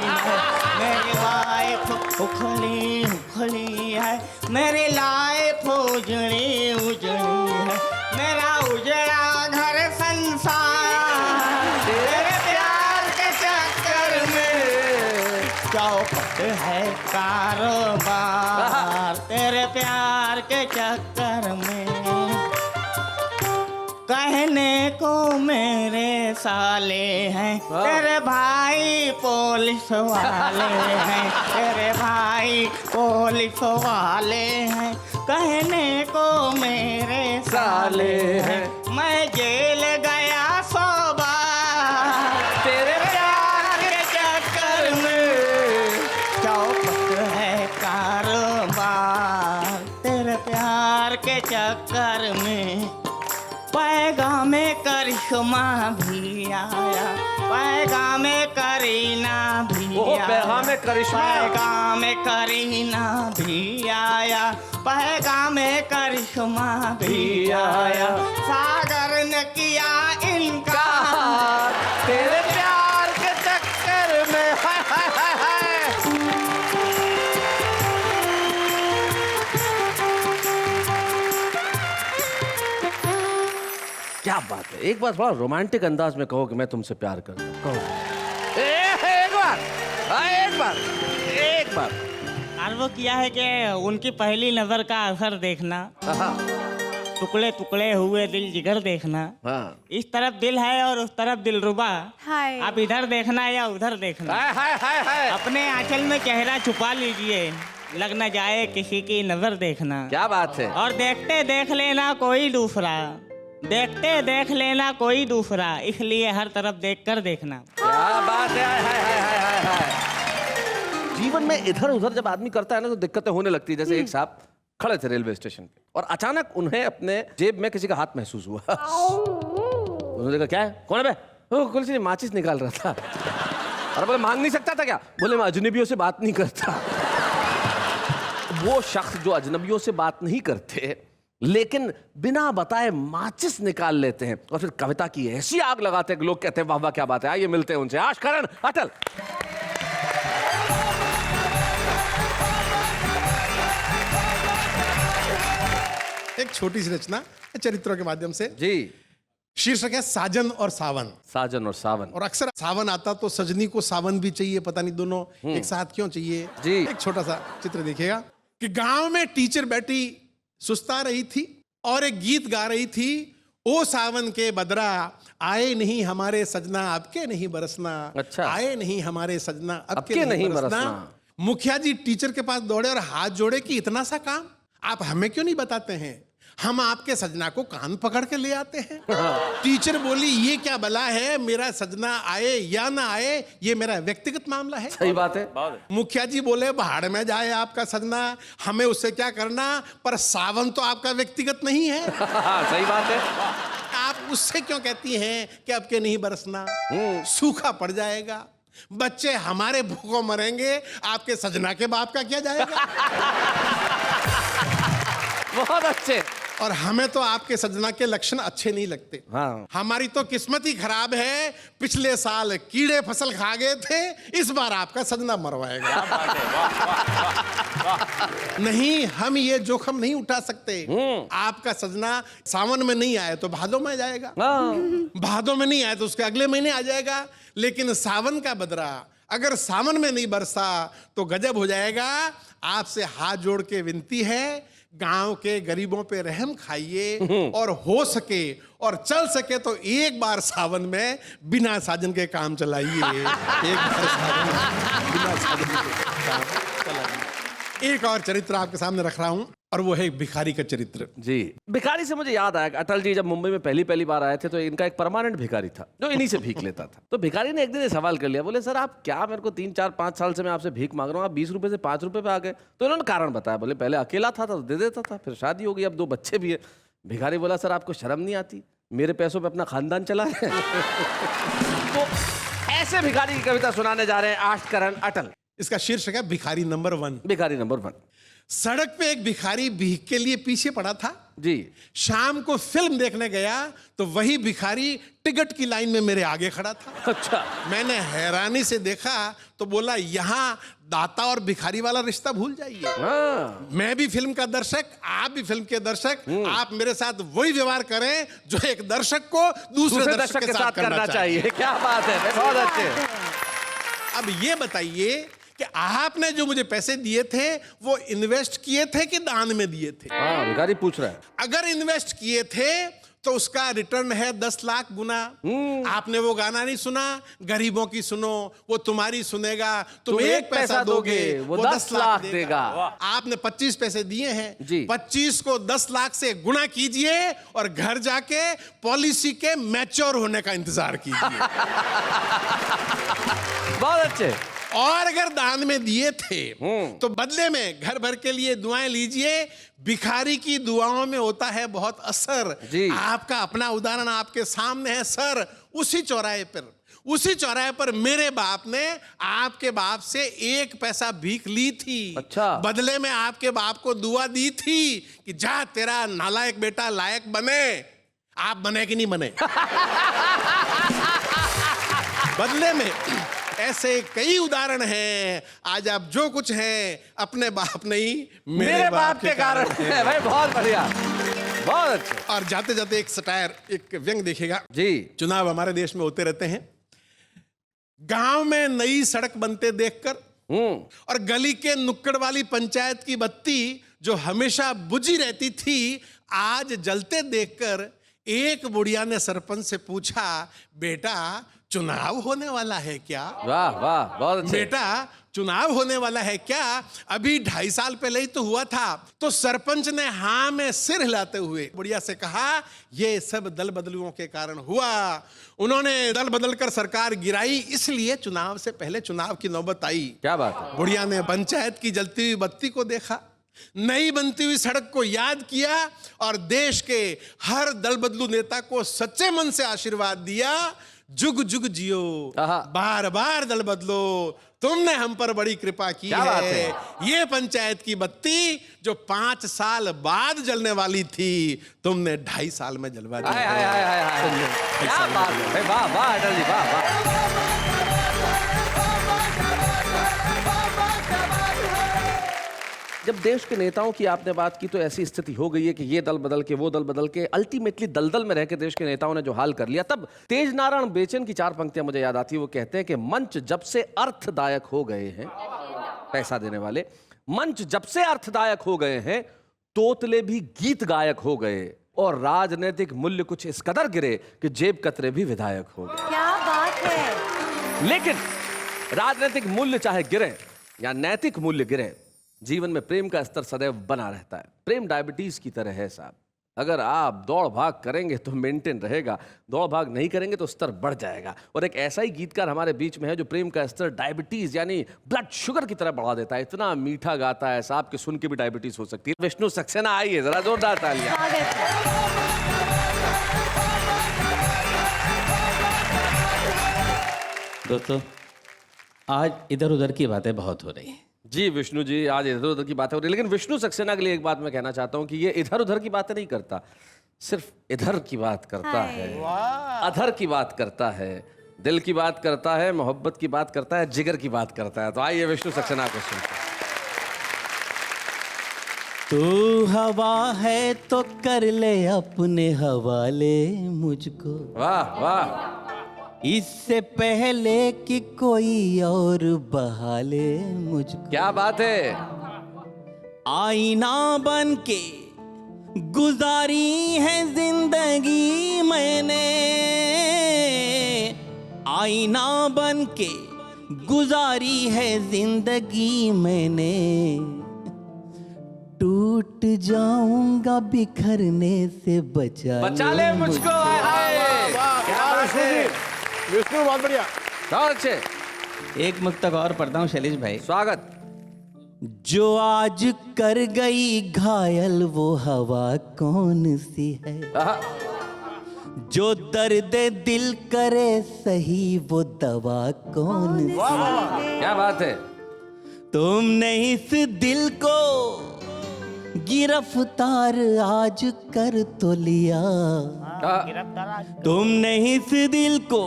मेरी वाइफ उखड़ी उखड़ी है, मेरी लाइफ उजड़ी उजड़ी है, मेरा उजड़ा घर संसार तेरे प्यार के चक्कर में। चौपट है कारोबार तेरे प्यार के चक्कर में। कहने को मेरे साले हैं, तेरे भाई पुलिस वाले हैं, तेरे भाई पुलिस वाले हैं। कहने को मेरे साले हैं, मैं जेल गया 100 बार तेरे प्यार के चक्कर में। चौपट है कारोबार तेरे प्यार के चक्कर में। पैगामे करिश्मा भी आया, पैगामे करीना भी आया, पैगामे करिश्मा, पैगामे करीना भी आया, पैगामे करिश्मा भी आया। सागर ने किया इनकार तेरे प्यार के चक्कर में। हाय हाय हाय हाय। क्या बात है। एक बार थोड़ा रोमांटिक अंदाज में कहो कि मैं तुमसे प्यार करता हूँ। कहो एक बार, एक बार। और वो किया है कि उनकी पहली नजर का असर देखना, टुकड़े टुकड़े हुए दिल जिगर देखना। इस तरफ दिल है और उस तरफ दिलरुबा, आप इधर देखना या उधर देखना। अपने आंचल में चेहरा छुपा लीजिए, लग न जाए किसी की नजर देखना। क्या बात है। और देखते देख लेना कोई दूसरा, देखते देख लेना कोई दूसरा, इसलिए हर तरफ देखकर देखना। क्या बात है। हाय हाय हाय हाय हाय। जीवन में इधर उधर जब आदमी करता है ना तो दिक्कतें होने लगती है। जैसे एक साहब खड़े थे रेलवे स्टेशन पे और अचानक उन्हें अपने जेब में किसी का हाथ महसूस हुआ। उन्होंने कहा क्या है, कौन है बे? कुछ नहीं, माचिस निकाल रहा था। और बोले मांग नहीं सकता था क्या? बोले मैं अजनबियों से बात नहीं करता। वो शख्स जो अजनबियों से बात नहीं करते लेकिन बिना बताए माचिस निकाल लेते हैं और फिर कविता की ऐसी आग लगाते हैं कि लोग कहते हैं वाह वाह क्या बात है। आइए मिलते हैं उनसे। आशकरण अटल। एक छोटी सी रचना चरित्रों के माध्यम से। जी। शीर्षक है साजन और सावन। साजन और सावन। और अक्सर सावन आता तो सजनी को सावन भी चाहिए, पता नहीं दोनों एक साथ क्यों चाहिए जी। एक छोटा सा चित्र देखिएगा कि गांव में टीचर बैठी सुस्ता रही थी और एक गीत गा रही थी, ओ सावन के बदरा आए नहीं हमारे सजना अब के नहीं बरसना। अच्छा। आए नहीं हमारे सजना अब के नहीं बरसना। मुखिया जी टीचर के पास दौड़े और हाथ जोड़े कि इतना सा काम आप हमें क्यों नहीं बताते हैं, हम आपके सजना को कान पकड़ के ले आते हैं। टीचर बोली, ये क्या बला है, मेरा सजना आए या ना आए ये मेरा व्यक्तिगत मामला है। सही बात है। मुखिया जी बोले, भाड़ में जाए आपका सजना, हमें उससे क्या करना, पर सावन तो आपका व्यक्तिगत नहीं है। सही बात है। आप उससे क्यों कहती हैं कि अब के नहीं बरसना, सूखा पड़ जाएगा, बच्चे हमारे भूखों मरेंगे, आपके सजना के बाप का क्या जाएगा। बहुत अच्छे। और हमें तो आपके सजना के लक्षण अच्छे नहीं लगते। हाँ। हमारी तो किस्मत ही खराब है, पिछले साल कीड़े फसल खा गए थे, इस बार आपका सजना मरवाएगा। नहीं, हम ये जोखम नहीं उठा सकते। आपका सजना सावन में नहीं आए तो भादों में जाएगा, भादों में नहीं आए तो उसके अगले महीने आ जाएगा, लेकिन सावन का बदरा अगर सावन में नहीं बरसा तो गजब हो जाएगा। आपसे हाथ जोड़ के विनती है, गांव के गरीबों पे रहम खाइए और हो सके और चल सके तो एक बार सावन में बिना साजन के काम चलाइए। एक बार सावन बिना साजन के काम चलाइए। एक और चरित्र आपके सामने रख रहा हूं और वो है भिखारी का चरित्र। जी, भिखारी से मुझे याद आया, अटल जी जब मुंबई में पहली बार आए थे तो इनका एक परमानेंट भिखारी था जो इन्हीं से भीख लेता था। तो भिखारी ने एक दिन ये सवाल कर लिया, बोले सर आप क्या, मेरे को 3, 4, 5 साल से मैं आपसे भीख मांग रहा हूँ, आप 20 रुपए से 5 रुपए पे आ गए। तो इन्होंने कारण बताया, बोले पहले अकेला था तो दे देता था, फिर शादी हो गई, अब 2 बच्चे भी है। भिखारी बोला सर आपको शर्म नहीं आती, मेरे पैसों पे अपना खानदान चला है। तो ऐसे भिखारी की कविता सुनाने जा रहे हैं आष्टकरण अटल। इसका शीर्षक है भिखारी नंबर 1। भिखारी नंबर 1। सड़क पे एक भिखारी भीख के लिए पीछे पड़ा था जी। शाम को फिल्म देखने गया तो वही भिखारी टिकट की लाइन में मेरे आगे खड़ा था। अच्छा। मैंने हैरानी से देखा तो बोला, यहाँ दाता और भिखारी वाला रिश्ता भूल जाइए। मैं भी फिल्म का दर्शक, आप भी फिल्म के दर्शक, आप मेरे साथ वही व्यवहार करें जो एक दर्शक को दूसरे दर्शक के साथ करना चाहिए। क्या बात है, बहुत अच्छे। अब ये बताइए कि आपने जो मुझे पैसे दिए थे वो इन्वेस्ट किए थे कि दान में दिए थे? भिखारी पूछ रहा है। अगर इन्वेस्ट किए थे तो उसका रिटर्न है 10 लाख गुना। आपने वो गाना नहीं सुना, गरीबों की सुनो वो तुम्हारी सुनेगा, तुम 1 पैसा दोगे वो 10 लाख देगा। आपने 25 पैसे दिए हैं, 25 को 10 लाख से गुना कीजिए और घर जाके पॉलिसी के मैच्योर होने का इंतजार कीजिए। बहुत अच्छे। और अगर दान में दिए थे तो बदले में घर भर के लिए दुआएं लीजिए। भिखारी की दुआओं में होता है बहुत असर। आपका अपना उदाहरण आपके सामने है सर। उसी चौराहे पर मेरे बाप ने आपके बाप से 1 पैसा भीख ली थी। अच्छा। बदले में आपके बाप को दुआ दी थी कि जा तेरा नालायक बेटा लायक बने। आप बने कि नहीं बने? बदले में ऐसे कई उदाहरण हैं। आज आप जो कुछ हैं अपने बाप नहीं मेरे बाप के कारण है। भाई बहुत बढ़िया, बहुत अच्छे। और जाते जाते एक सटायर, एक व्यंग देखेगा जी। चुनाव हमारे देश में होते रहते हैं। गांव में नई सड़क बनते देखकर और गली के नुक्कड़ वाली पंचायत की बत्ती जो हमेशा बुझी रहती थी आज जलते देखकर एक बुढ़िया ने सरपंच से पूछा, बेटा चुनाव होने वाला है क्या? वाह वाह, बहुत अच्छे। बेटा चुनाव होने वाला है क्या? अभी 2.5 साल पहले ही तो हुआ था। तो सरपंच ने हाँ में सिर हिलाते हुए बुढ़िया से कहा, ये सब दल बदलुओं के कारण हुआ। उन्होंने दल बदल कर सरकार गिराई, इसलिए चुनाव से पहले चुनाव की नौबत आई। क्या बात है। बुढ़िया ने पंचायत की जलती हुई बत्ती को देखा, नई बनती हुई सड़क को याद किया और देश के हर दल बदलू नेता को सच्चे मन से आशीर्वाद दिया, जुग जुग जियो, बार बार दल बदलो, तुमने हम पर बड़ी कृपा की है। ये पंचायत की बत्ती जो 5 साल बाद जलने वाली थी तुमने 2.5 साल में जलवा दी। क्या बात है, वाह वाह अटल जी, वाह वाह। जब देश के नेताओं की आपने बात की तो ऐसी स्थिति हो गई है कि ये दल बदल के वो दल बदल के अल्टीमेटली दलदल में रह के देश के नेताओं ने जो हाल कर लिया, तब तेज नारायण बेचन की 4 पंक्तियां मुझे याद आती है। वो कहते हैं कि मंच जब से अर्थदायक हो गए हैं, पैसा देने वाले, मंच जब से अर्थदायक हो गए हैं, तोतले भी गीत गायक हो गए और राजनीतिक मूल्य कुछ इस कदर गिरे कि जेब कतरे भी विधायक हो गए। क्या बात है। लेकिन राजनीतिक मूल्य चाहे गिरे या नैतिक मूल्य गिरे, जीवन में प्रेम का स्तर सदैव बना रहता है। प्रेम डायबिटीज की तरह है साहब, अगर आप दौड़ भाग करेंगे तो मेंटेन रहेगा, दौड़ भाग नहीं करेंगे तो स्तर बढ़ जाएगा। और एक ऐसा ही गीतकार हमारे बीच में है जो प्रेम का स्तर डायबिटीज यानी ब्लड शुगर की तरह बढ़ा देता है। इतना मीठा गाता है साहब कि सुन के भी डायबिटीज हो सकती है। विष्णु सक्सेना, आइए जरा जोरदार तालियां। दोस्तों, आज इधर उधर की बातें बहुत हो रही हैं। जी विष्णु जी, आज इधर उधर की बातें हो रही है, लेकिन विष्णु सक्सेना के लिए एक बात मैं कहना चाहता हूं कि ये इधर उधर की बातें नहीं करता, सिर्फ इधर की बात करता है, अधर की बात करता है, दिल की बात करता है, मोहब्बत की बात करता है, जिगर की बात करता है। तो आइए विष्णु सक्सेना को सुनते हैं। तू हवा है तो कर ले अपने हवाले मुझको, वाह वाह, इससे पहले कि कोई और बहाले मुझको। क्या बात है। आईना बन के गुजारी है जिंदगी मैंने, आईना बन के गुजारी है जिंदगी मैंने, टूट जाऊंगा बिखरने से बचा ले मुझको। क्या बात है विष्णु, बहुत बढ़िया, बहुत अच्छे। एक मुक्तक और पढ़ता हूँ शैलेश भाई। स्वागत। जो आज कर गई घायल वो हवा कौन सी है, जो दर्द दिल करे सही वो दवा कौन सी है। क्या बात है। तुमने इस दिल को गिरफ्तार आज कर तो लिया, तुमने इस दिल को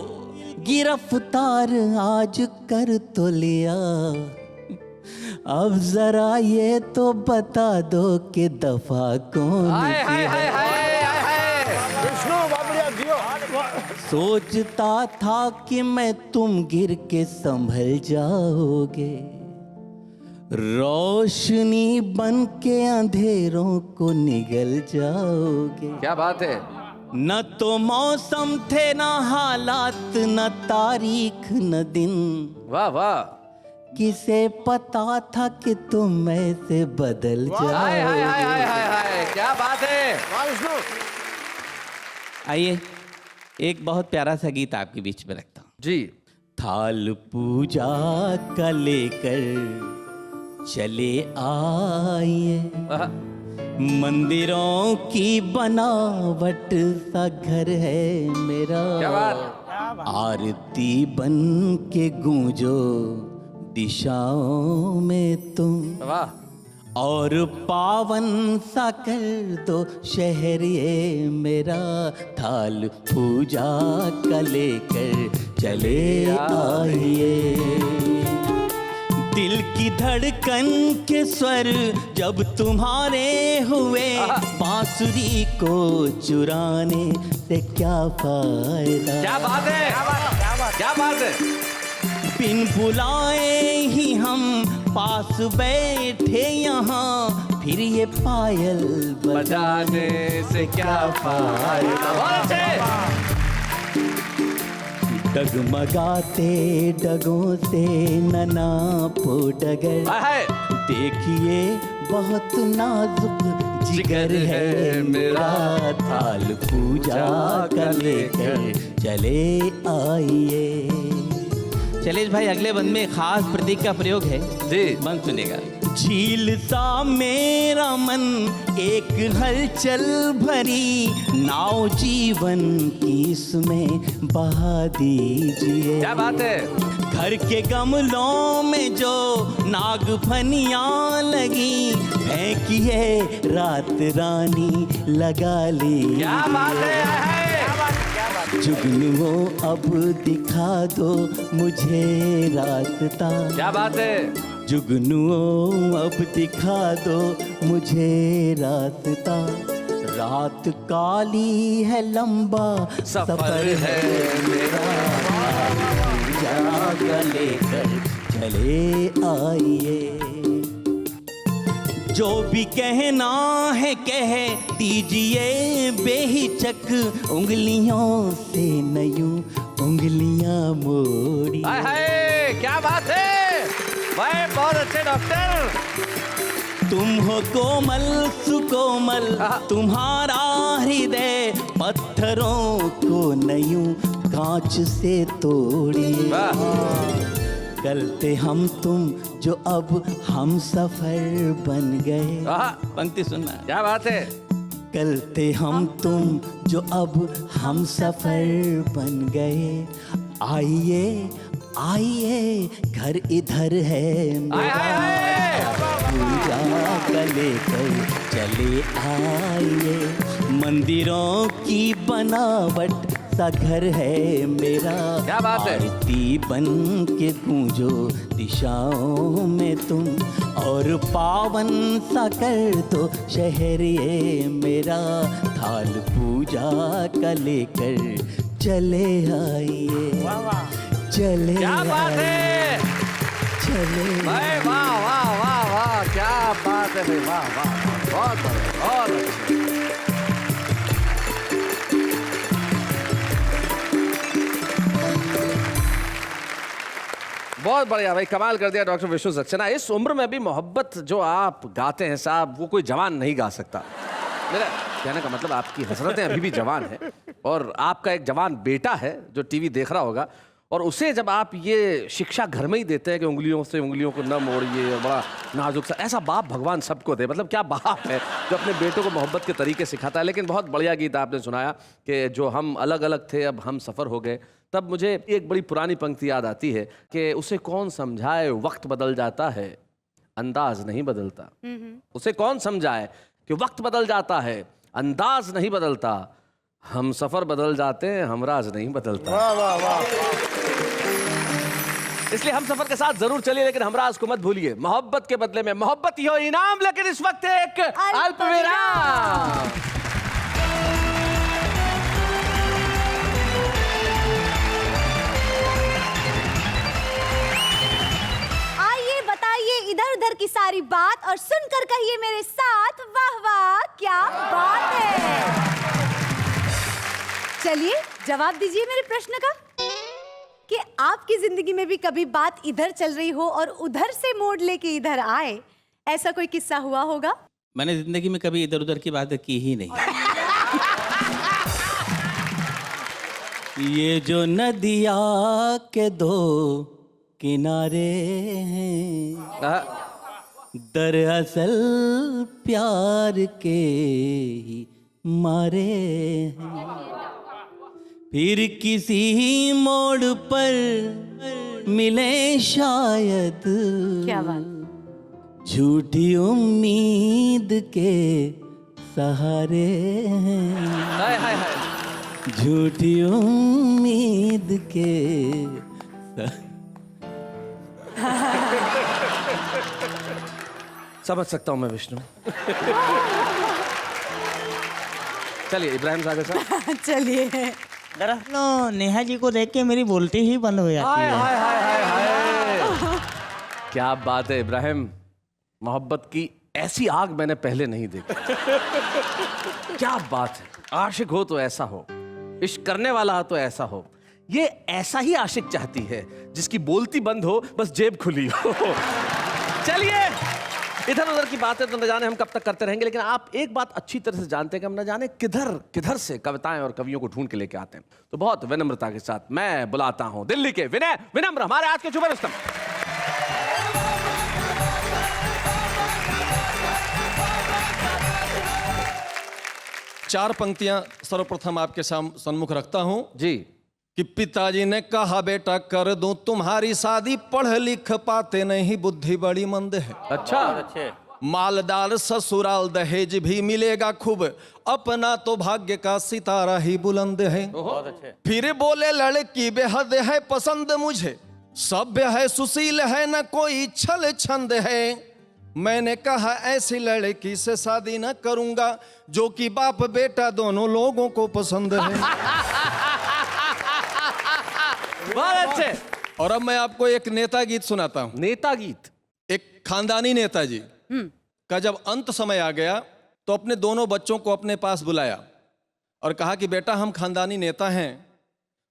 गिरफ्तार आज कर तो लिया, अब जरा ये तो बता दो कि दफा कौन सी है। सोचता था कि मैं तुम गिर के संभल जाओगे, रोशनी बन के अंधेरों को निगल जाओगे। क्या बात है। न तो मौसम थे न हालात न तारीख न दिन, वाह वाह, किसे पता था कि तुम ऐसे बदल जाओगे। क्या बात है। आइए एक बहुत प्यारा सा गीत आपके बीच में रखता हूँ जी। थाल पूजा का लेकर चले आइए, मंदिरों की बनावट सा घर है मेरा, क्या बात। आरती बन के गूंजो दिशाओं में तुम, वाह, और पावन सा कर दो शहर ये मेरा, थाल पूजा का लेकर चले आइए। दिल की धड़कन के स्वर जब तुम्हारे हुए, बांसुरी को चुराने से क्या फायदा। क्या बात है, क्या बात है। बिन बुलाए ही हम पास बैठे यहाँ, फिर ये पायल बजाने से क्या फायदा। डगमगाते डगों से नना पो डगर, देखिए बहुत नाजुक जिगर है मेरा, थाल पूजा का लेकर चले आइए। शैलेश भाई, अगले बंद में खास प्रतीक का प्रयोग है जी, बंद सुनेगा। झील सा मेरा मन एक हलचल भरी नाव जीवन की इसमें बहा दीजिए। क्या बात है। घर के गमलों में जो नागफनियाँ लगी, फेंकिए रात रानी लगा ली। क्या बात है। जुगनुओं अब दिखा दो मुझे रास्ता। क्या बात है। जुगनुओं अब दिखा दो मुझे रास्ता, रात काली है लंबा सफर है मेरा, जरा लेकर चले आइए। जो भी कहना है कह दीजिए बेहिचक, उंगलियों से नयूं उंगलियां मोड़ी। हाय हाय क्या बात है भाई, बहुत अच्छे डॉक्टर। तुम हो कोमल सुकोमल तुम्हारा हृदय, पत्थरों को नयूं कांच से तोड़ी। कल थे हम तुम जो अब हम सफर बन गए। पंक्ति सुनना। क्या बात है। कल थे हम तुम जो अब हम सफर बन गए, आइए आइए घर इधर है मेरा, पूजा का लेकर चले आइए। मंदिरों की बनावट सा घर है मेरा, क्या बात है। आरती बन के गूंजो दिशाओं में तुम, और पावन सा कर दो शहर ये मेरा, थाल पूजा का लेकर चले आइए। चले क्या बात है। चले भाई वाह वाह वाह वाह क्या बात है भाई, वाह वाह बहुत बढ़िया, बहुत अच्छा। बहुत बढ़िया भाई, कमाल कर दिया डॉक्टर विष्णु सक्सेना। इस उम्र में भी मोहब्बत जो आप गाते हैं साहब, वो कोई जवान नहीं गा सकता। मेरा कहने का मतलब आपकी हसरतें अभी भी जवान हैं, और आपका एक जवान बेटा है जो टीवी देख रहा होगा, और उसे जब आप ये शिक्षा घर में ही देते हैं कि उंगलियों से उंगलियों को न मोड़िए, और बड़ा नाजुक सा, ऐसा बाप भगवान सबको दे। मतलब क्या बाप है जो अपने बेटों को मोहब्बत के तरीके सिखाता है। लेकिन बहुत बढ़िया गीत आपने सुनाया कि जो हम अलग अलग थे अब हम सफ़र हो गए। तब मुझे एक बड़ी पुरानी पंक्ति याद आती है कि उसे कौन समझाए वक्त बदल जाता है, अंदाज नहीं बदलता। उसे कौन समझाए कि वक्त बदल जाता है, अंदाज नहीं बदलता। हम सफर बदल जाते हैं, हमराज नहीं बदलता। वाह वाह वाह। इसलिए हम सफर के साथ जरूर चलिए, लेकिन हमराज को मत भूलिए। मोहब्बत के बदले में मोहब्बत ही हो इनाम, लेकिन इस वक्त एक अल्प विराम। आइए बताइए इधर उधर की सारी बात और सुनकर कहिए मेरे साथ, वाह वाह क्या बात है। चलिए जवाब दीजिए मेरे प्रश्न का कि आपकी जिंदगी में भी कभी बात इधर चल रही हो और उधर से मोड़ लेके इधर आए, ऐसा कोई किस्सा हुआ होगा? मैंने जिंदगी में कभी इधर उधर की बातें की ही नहीं। ये जो नदिया के दो किनारे हैं, दरअसल प्यार के ही मारे हैं। फिर किसी मोड़ पर मिले शायद, क्या बात। झूठी उम्मीद के सहारे हैं। हाय हाय हाय। झूठी उम्मीद के समझ सकता हूं मैं विष्णु। चलिए इब्राहिम सागर साहब। चलिए। दरअसल नेहा जी को देख के मेरी बोलती ही बंद हो जाती है। हाय हाय हाय हाय। क्या बात है इब्राहिम, मोहब्बत की ऐसी आग मैंने पहले नहीं देखी। क्या बात है। आशिक हो तो ऐसा हो, इश्क करने वाला हो तो ऐसा हो। ये ऐसा ही आशिक चाहती है जिसकी बोलती बंद हो, बस जेब खुली हो। चलिए इधर उधर की बातें तो न जाने हम कब तक करते रहेंगे, लेकिन आप एक बात अच्छी तरह से जानते हैं कि हम न जाने किधर किधर से कविताएं और कवियों को ढूंढ के लेके आते हैं। तो बहुत विनम्रता के साथ मैं बुलाता हूं दिल्ली के विनय विनम्र, हमारे आज के शुभ रुस्तम। चार पंक्तियां सर्वप्रथम आपके सन्मुख रखता हूं जी। कि पिताजी ने कहा बेटा कर दूं तुम्हारी शादी, पढ़ लिख पाते नहीं बुद्धि बड़ी मंद है। अच्छा। मालदार ससुराल दहेज भी मिलेगा खूब, अपना तो भाग्य का सितारा ही बुलंद है। फिर बोले लड़की बेहद है पसंद मुझे, सभ्य है, सुशील है, न कोई छल छंद है। मैंने कहा ऐसी लड़की से शादी न करूंगा जो कि बाप बेटा दोनों लोगों को पसंद है। बहुत अच्छे। और अब मैं आपको एक नेता गीत सुनाता हूं। नेता गीत? एक खानदानी नेताजी का जब अंत समय आ गया तो अपने दोनों बच्चों को अपने पास बुलाया और कहा कि बेटा, हम खानदानी नेता हैं,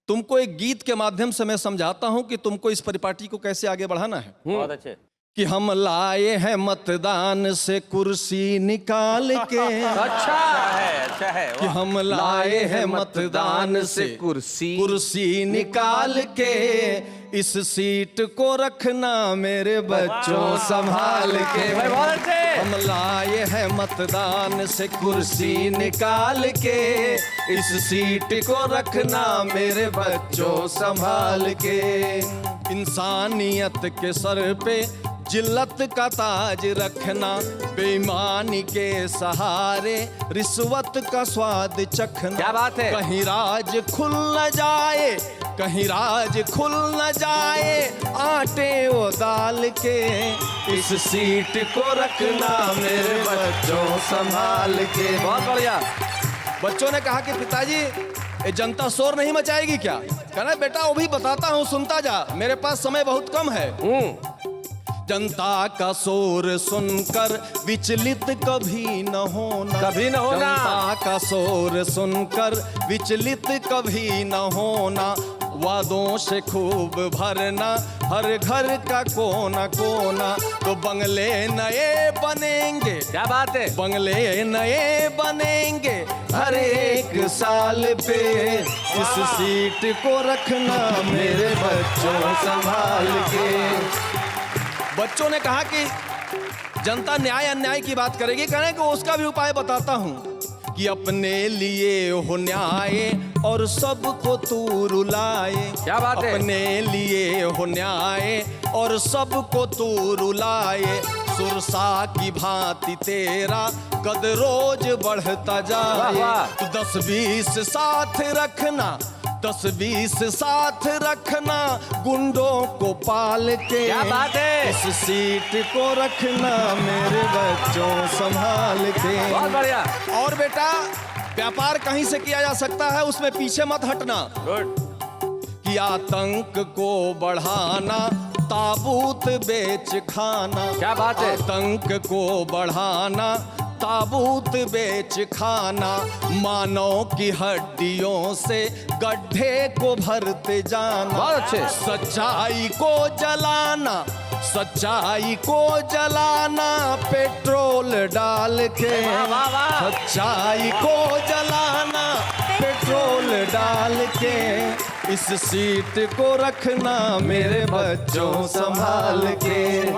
तुमको एक गीत के माध्यम से मैं समझाता हूं कि तुमको इस परिपाटी को कैसे आगे बढ़ाना है। बहुत अच्छे। कि हम लाए हैं मतदान से कुर्सी निकाल के। अच्छा है कि हम लाए हैं मतदान से कुर्सी निकाल के, इस सीट को रखना मेरे बच्चों संभाल के। हम लाए हैं मतदान से कुर्सी निकाल के, इस सीट को रखना मेरे बच्चों संभाल के। इंसानियत के सर पे जिल्लत का ताज रखना, बेईमानी के सहारे रिश्वत का स्वाद चखना। क्या बात है। कहीं राज खुल न जाए, कहीं राज खुल न जाए आटे वो दाल के, इस सीट को रखना मेरे बच्चों संभाल के। बहुत बढ़िया। बच्चों ने कहा कि पिताजी, ये जनता शोर नहीं मचाएगी क्या? कहना बेटा वो भी बताता हूँ, सुनता जा, मेरे पास समय बहुत कम है। जनता का शोर सुनकर विचलित कभी न होना, कभी न होना। जनता का शोर सुनकर विचलित कभी न होना, वादों से खूब भरना हर घर का कोना कोना। तो बंगले नए बनेंगे, क्या बात है, बंगले नए बनेंगे हर एक साल पे, इस सीट को रखना मेरे बच्चों संभाल के। बच्चों ने कहा कि जनता न्याय अन्याय की बात करेगी, कहने कि उसका भी उपाय बताता हूं कि अपने लिए हो न्याय और सबको तू रुलाए। क्या बात है। अपने लिए हो न्याय और सबको तू रुलाए, सुरसा की भांति तेरा कद रोज बढ़ता जाए। तू 10-20 साथ रखना, 10-20 साथ रखना गुंडों को पाल के। क्या बात है। इस सीट को रखना मेरे बच्चों संभाल के। बहुत बढ़िया। और बेटा, व्यापार कहीं से किया जा सकता है, उसमें पीछे मत हटना। गुड। कि आतंक को बढ़ाना, ताबूत बेच खाना। क्या बात है। आतंक को बढ़ाना, ताबूत बेच खाना, मानव की हड्डियों से गड्ढे को भरते जाना। बहुत अच्छे। सच्चाई को जलाना, सच्चाई को जलाना पेट्रोल डाल के। सच्चाई को जलाना पेट्रोल डाल के, इस सीट को रखना मेरे बच्चों संभाल के।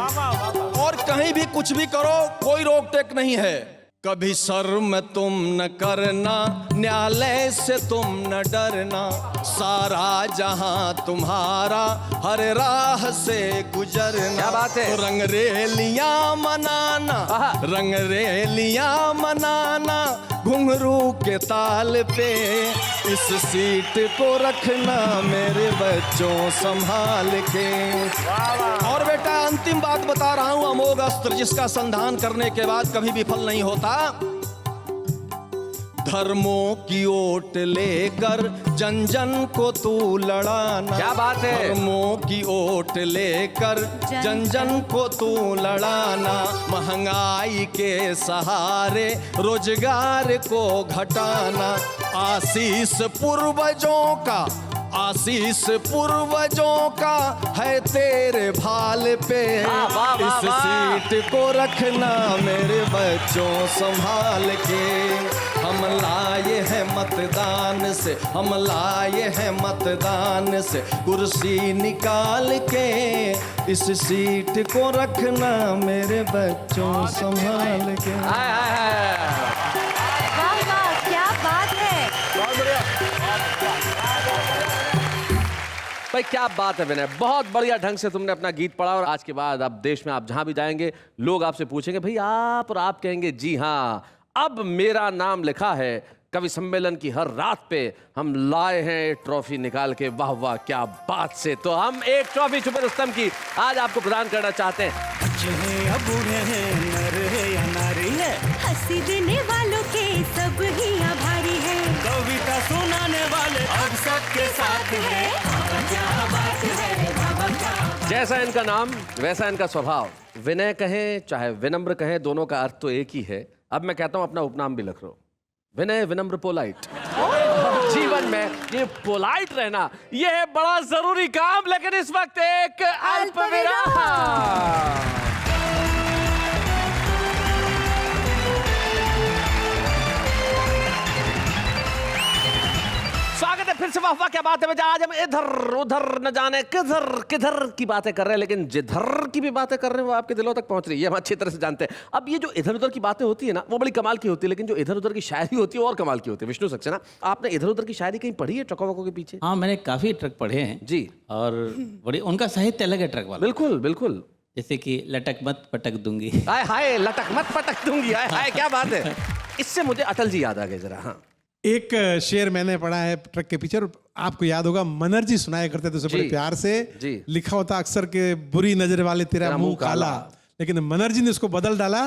और कहीं भी कुछ भी करो, कोई रोक टेक नहीं है। कभी शर्म तुम न करना, न्यायालय से तुम न डरना, सारा जहां तुम्हारा हर राह से गुजरना। क्या बात है। तो रंगरेलियां मनाना, रंगरेलियां मनाना घुंघरू के ताल पे, इस सीट को रखना मेरे बच्चों संभाल के। और बेटा, अंतिम बात बता रहा हूं, अमोघ अस्त्र जिसका संधान करने के बाद कभी विफल नहीं होता। धर्मों की ओट लेकर जन जन को तू लड़ाना। क्या बात है। धर्मों की ओट लेकर जन जन को तू लड़ाना, महंगाई के सहारे रोजगार को घटाना, आशीष पूर्वजों का, आशीष पूर्वजों का है तेरे भाल पे, इस सीट को रखना मेरे बच्चों संभाल के। हम लाए हैं मतदान से, हम लाए हैं मतदान से कुर्सी निकाल के, इस सीट को रखना मेरे बच्चों संभाल के। वाह वाह, क्या बात है। बहुत बढ़िया भाई, क्या बात है विनय, बहुत बढ़िया ढंग से तुमने अपना गीत पढ़ा। और आज के बाद अब देश में आप जहां भी जाएंगे, लोग आपसे पूछेंगे भाई आप, और आप कहेंगे जी हाँ, अब मेरा नाम लिखा है कवि सम्मेलन की हर रात पे हम लाए हैं ट्रॉफी निकाल के। वाह वाह क्या बात से। तो हम एक ट्रॉफी छुपे रुस्तम की आज आपको प्रदान करना चाहते हैं। बच्चे हैं या बूढ़े हैं, नर है या नारी है, हंसी देने वालों के सब ही आभारी है, कविता सुनाने वाले अब सबके साथ है। बाबा क्या बात है, बाबा क्या बात। जैसा इनका नाम वैसा इनका स्वभाव। विनय कहें चाहे विनम्र कहें, दोनों का अर्थ तो एक ही है। अब मैं कहता हूं अपना उपनाम भी लिख लो, विनय विनम्र पोलाइट। जीवन में ये पोलाइट रहना ये है बड़ा जरूरी काम। लेकिन इस वक्त एक अल्प विराम। स्वागत है फिर से वाह वाह क्या बात है। आज हम इधर उधर न जाने किधर किधर की बातें कर रहे हैं, लेकिन जिधर की भी बातें कर रहे हैं वो आपके दिलों तक पहुंच रही है, हम अच्छी तरह से जानते हैं। अब ये जो इधर उधर की बातें होती है ना वो बड़ी कमाल की होती है, लेकिन जो इधर उधर की शायरी होती है वो और कमाल की होती है। विष्णु सक्सेना, आपने इधर उधर की शायरी कहीं पढ़ी है ट्रकों वकों के पीछे? हाँ, मैंने काफी ट्रक पढ़े हैं जी, और बड़ी उनका साहित्य अलग है ट्रक वाला। बिल्कुल बिल्कुल। जैसे कि लटक मत पटक दूंगी। हाय हाय लटक मत पटक दूंगी, हाय हाय क्या बात है। इससे मुझे अटल जी याद आ गए जरा। हाँ, एक शेर मैंने पढ़ा है ट्रक के पीछे, और आपको याद होगा मनर जी सुनाया करते थे उसे बड़े प्यार से। लिखा होता अक्सर के बुरी नजर वाले तेरा मुंह काला, लेकिन मनर जी ने उसको बदल डाला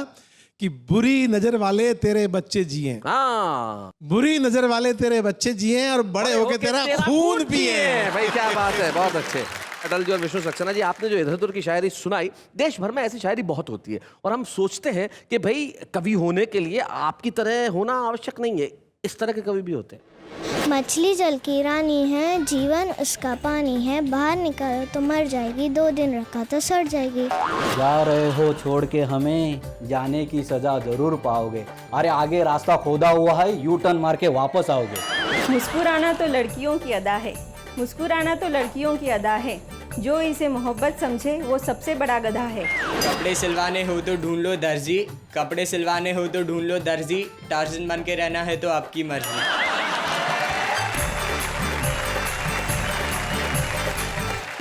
कि बुरी नजर वाले तेरे बच्चे जिए। बुरी नजर वाले तेरे बच्चे जिए और बड़े होके तेरा खून पिए। भाई क्या बात है, बहुत अच्छे। अटल जी और विष्णु सक्सेना जी, आपने जो इधर उधर की शायरी सुनाई, देश भर में ऐसी शायरी बहुत होती है और हम सोचते हैं कि भाई कवि होने के लिए आपकी तरह होना आवश्यक नहीं है, इस तरह के कवि भी होते हैं। मछली जल की रानी है, जीवन उसका पानी है, बाहर निकालो तो मर जाएगी, 2 दिन रखा तो सड़ जाएगी। जा रहे हो छोड़ के हमें, जाने की सजा जरूर पाओगे। अरे आगे रास्ता खोदा हुआ है, यू टर्न मार के वापस आओगे। मुस्कुराना तो लड़कियों की अदा है, मुस्कुराना तो लड़कियों की अदा है, जो इसे मोहब्बत समझे वो सबसे बड़ा गधा है। कपड़े सिलवाने हो तो ढूंढ लो दर्जी, कपड़े सिलवाने हो तो ढूंढ लो दर्जी, टार्जन बन के रहना है तो आपकी मर्जी।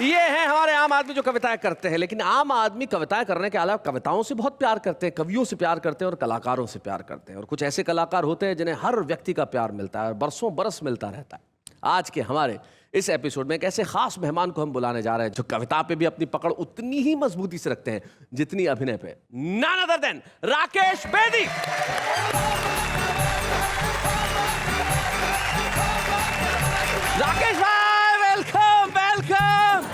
ये है हमारे आम आदमी जो कविताएं करते हैं, लेकिन आम आदमी कविताएं करने के अलावा कविताओं से बहुत प्यार करते हैं, कवियों से प्यार करते हैं और कलाकारों से प्यार करते हैं। और कुछ ऐसे कलाकार होते हैं जिन्हें हर व्यक्ति का प्यार मिलता है और बरसों बरस मिलता रहता है। आज के हमारे इस एपिसोड में एक ऐसे खास मेहमान को हम बुलाने जा रहे हैं जो कविता पे भी अपनी पकड़ उतनी ही मजबूती से रखते हैं जितनी अभिनय पे। None other than Rakesh Bedi. Rakesh भाई वेलकम वेलकम।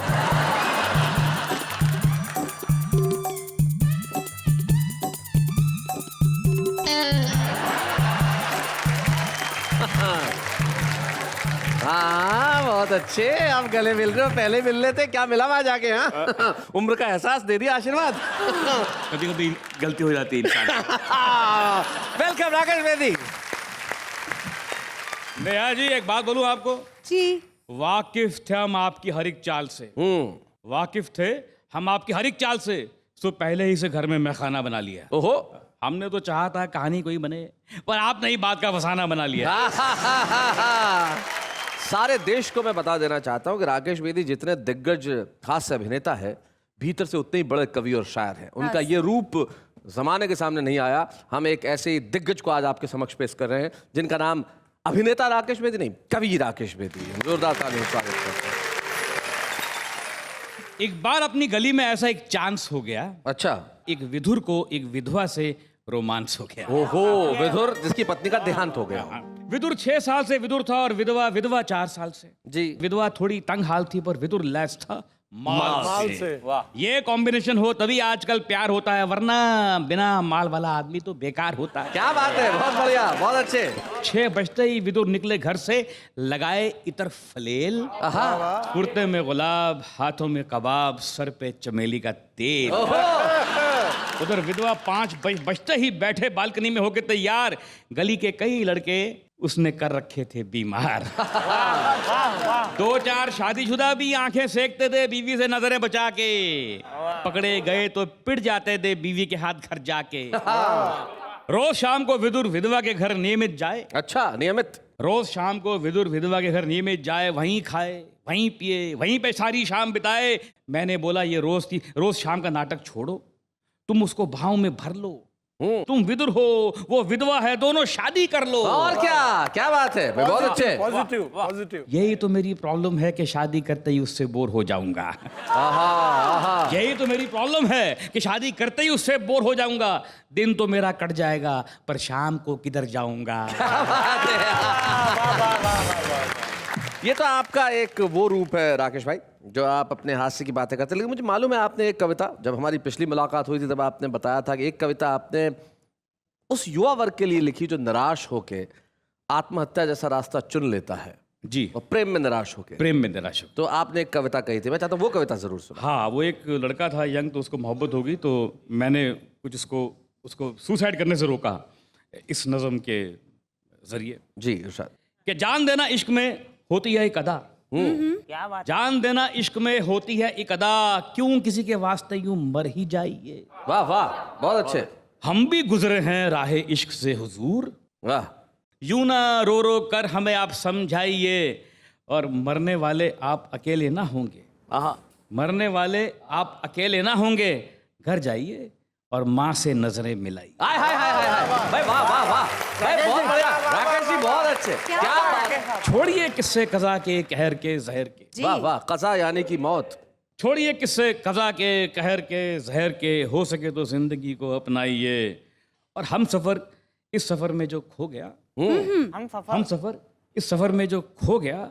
हाँ बहुत अच्छे, आप गले मिल रहे हो, पहले मिल लेते क्या मिला वहां जाके। हाँ उम्र का एहसास दे दिया, आशीर्वाद। कभी कभी गलती हो जाती है इंसान। वेलकम राकेश बेदी। नेहा जी एक बात बोलूं आपको जी, वाकिफ थे हम आपकी हर एक चाल से, वाकिफ थे हम आपकी हर एक चाल से, तो पहले ही से घर में मैं खाना बना लिया। ओहो, हमने तो चाहा था कहानी कोई बने, पर आपने ही बात का फसाना बना लिया। सारे देश को मैं बता देना चाहता हूँ कि राकेश बेदी जितने दिग्गज हास्य अभिनेता है, भीतर से उतने ही बड़े कवि और शायर हैं। उनका ये रूप जमाने के सामने नहीं आया। हम एक ऐसे ही दिग्गज को आज आपके समक्ष पेश कर रहे हैं जिनका नाम अभिनेता राकेश बेदी नहीं, कवि राकेश बेदी। जोरदार तालियों से स्वागत करते हैं। एक बार अपनी गली में ऐसा एक चांस हो गया। अच्छा। एक विधुर को एक विधवा से रोमांस हो गया। ओहो, विधुर जिसकी पत्नी का देहांत हो गया। विदुर 6 साल से विदुर था और विधवा 4 साल से। जी। विधवा थोड़ी तंग हाल थी पर विदुर लैस था माल से। वाह, ये कॉम्बिनेशन हो तभी आजकल प्यार होता है, वरना बिना माल वाला आदमी तो बेकार होता है। क्या बात है, बहुत बढ़िया, बहुत अच्छे। 6 बजते ही विदुर निकले घर से, लगाए इतर फलेल, कुर्ते में गुलाब, हाथों में कबाब, सर पे चमेली का तेल। उधर विधवा 5 बजते ही बैठे बालकनी में होके तैयार, गली के कई लड़के उसने कर रखे थे बीमार। 2-4 शादीशुदा भी आंखें सेकते थे बीवी से नजरें बचा के, पकड़े गए तो पिट जाते थे बीवी के हाथ घर जाके। रोज शाम को विदुर विधवा के घर नियमित जाए। अच्छा, नियमित। रोज शाम को विदुर विधवा के घर नियमित जाए, वहीं खाए, वहीं पिए, वहीं पे सारी शाम बिताए। मैंने बोला ये रोज शाम का नाटक छोड़ो, तुम उसको भाव में भर लो, तुम विदुर हो, वो विधवा है, दोनों शादी कर लो। और क्या बात है, बहुत अच्छे। पॉजिटिव। यही तो मेरी प्रॉब्लम है कि शादी करते ही उससे बोर हो जाऊंगा। यही तो मेरी प्रॉब्लम है कि शादी करते ही उससे बोर हो जाऊंगा। दिन तो मेरा कट जाएगा, पर शाम को किधर जाऊंगा। ये तो आपका एक वो रूप है राकेश भाई, जो आप अपने हास्य की बातें करते हैं। लेकिन मुझे मालूम है आपने एक कविता, जब हमारी पिछली मुलाकात हुई थी तब आपने बताया था कि एक कविता आपने उस युवा वर्ग के लिए लिखी जो निराश होके आत्महत्या जैसा रास्ता चुन लेता है। जी। और प्रेम में निराश होके। प्रेम में निराश हो। तो आपने एक कविता कही थी, मैं चाहता हूँ वो कविता जरूर सुनो। हाँ, वो एक लड़का था यंग, तो उसको मोहब्बत हो गई, तो मैंने कुछ उसको सुसाइड करने से रोका इस नज़म के जरिए। जी इरशाद। कि जान देना इश्क में होती है एक अदा। क्या बात। जान देना इश्क में होती है एक अदा, क्यों किसी के वास्ते यूं मर ही जाइए। वाह वाह, बहुत अच्छे। हम भी गुजरे हैं राहे इश्क से हुजूर, वाह। यूं ना रो रो कर हमें आप समझाइए, और मरने वाले आप अकेले ना होंगे। मरने वाले आप अकेले ना होंगे, घर जाइए और माँ से नजरें मिलाई। हाय हाय हाय हाय हाय भाई, वाह वाह वाह भाई, बहुत बढ़िया राकेश जी, बहुत अच्छे। क्या बात है। छोड़िए किस्से कज़ा के कहर के जहर के। वाह वाह, कज़ा यानी कि मौत। छोड़िए किस्से कज़ा के कहर के जहर के, हो सके तो जिंदगी को अपनाइए, और हम सफर इस सफर में जो खो गया, हम सफर इस सफर में जो खो गया,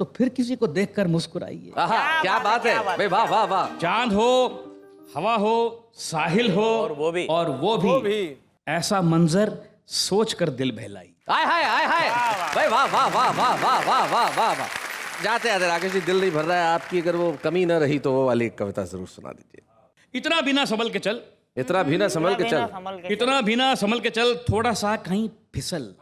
तो फिर किसी को देखकर मुस्कुराइए। क्या बात है भाई, वाह वाह वाह। चांद हो, हवा हो, साहिल हो, और वो भी ऐसा मंजर सोच कर दिल बहलाई। हाय हाय हाय हाय भाई, वाह वाह वाह वाह वाह वाह वाह वाह वाह। जाते जाते राकेश जी, दिल नहीं भर रहा है आपकी, अगर वो कमी न रही तो वो वाली कविता जरूर सुना दीजिए। इतना भी ना संभल के चल, इतना भी ना संभल के चल, इतना भी ना संभल के चल, थोड़ा सा कहीं फिसल।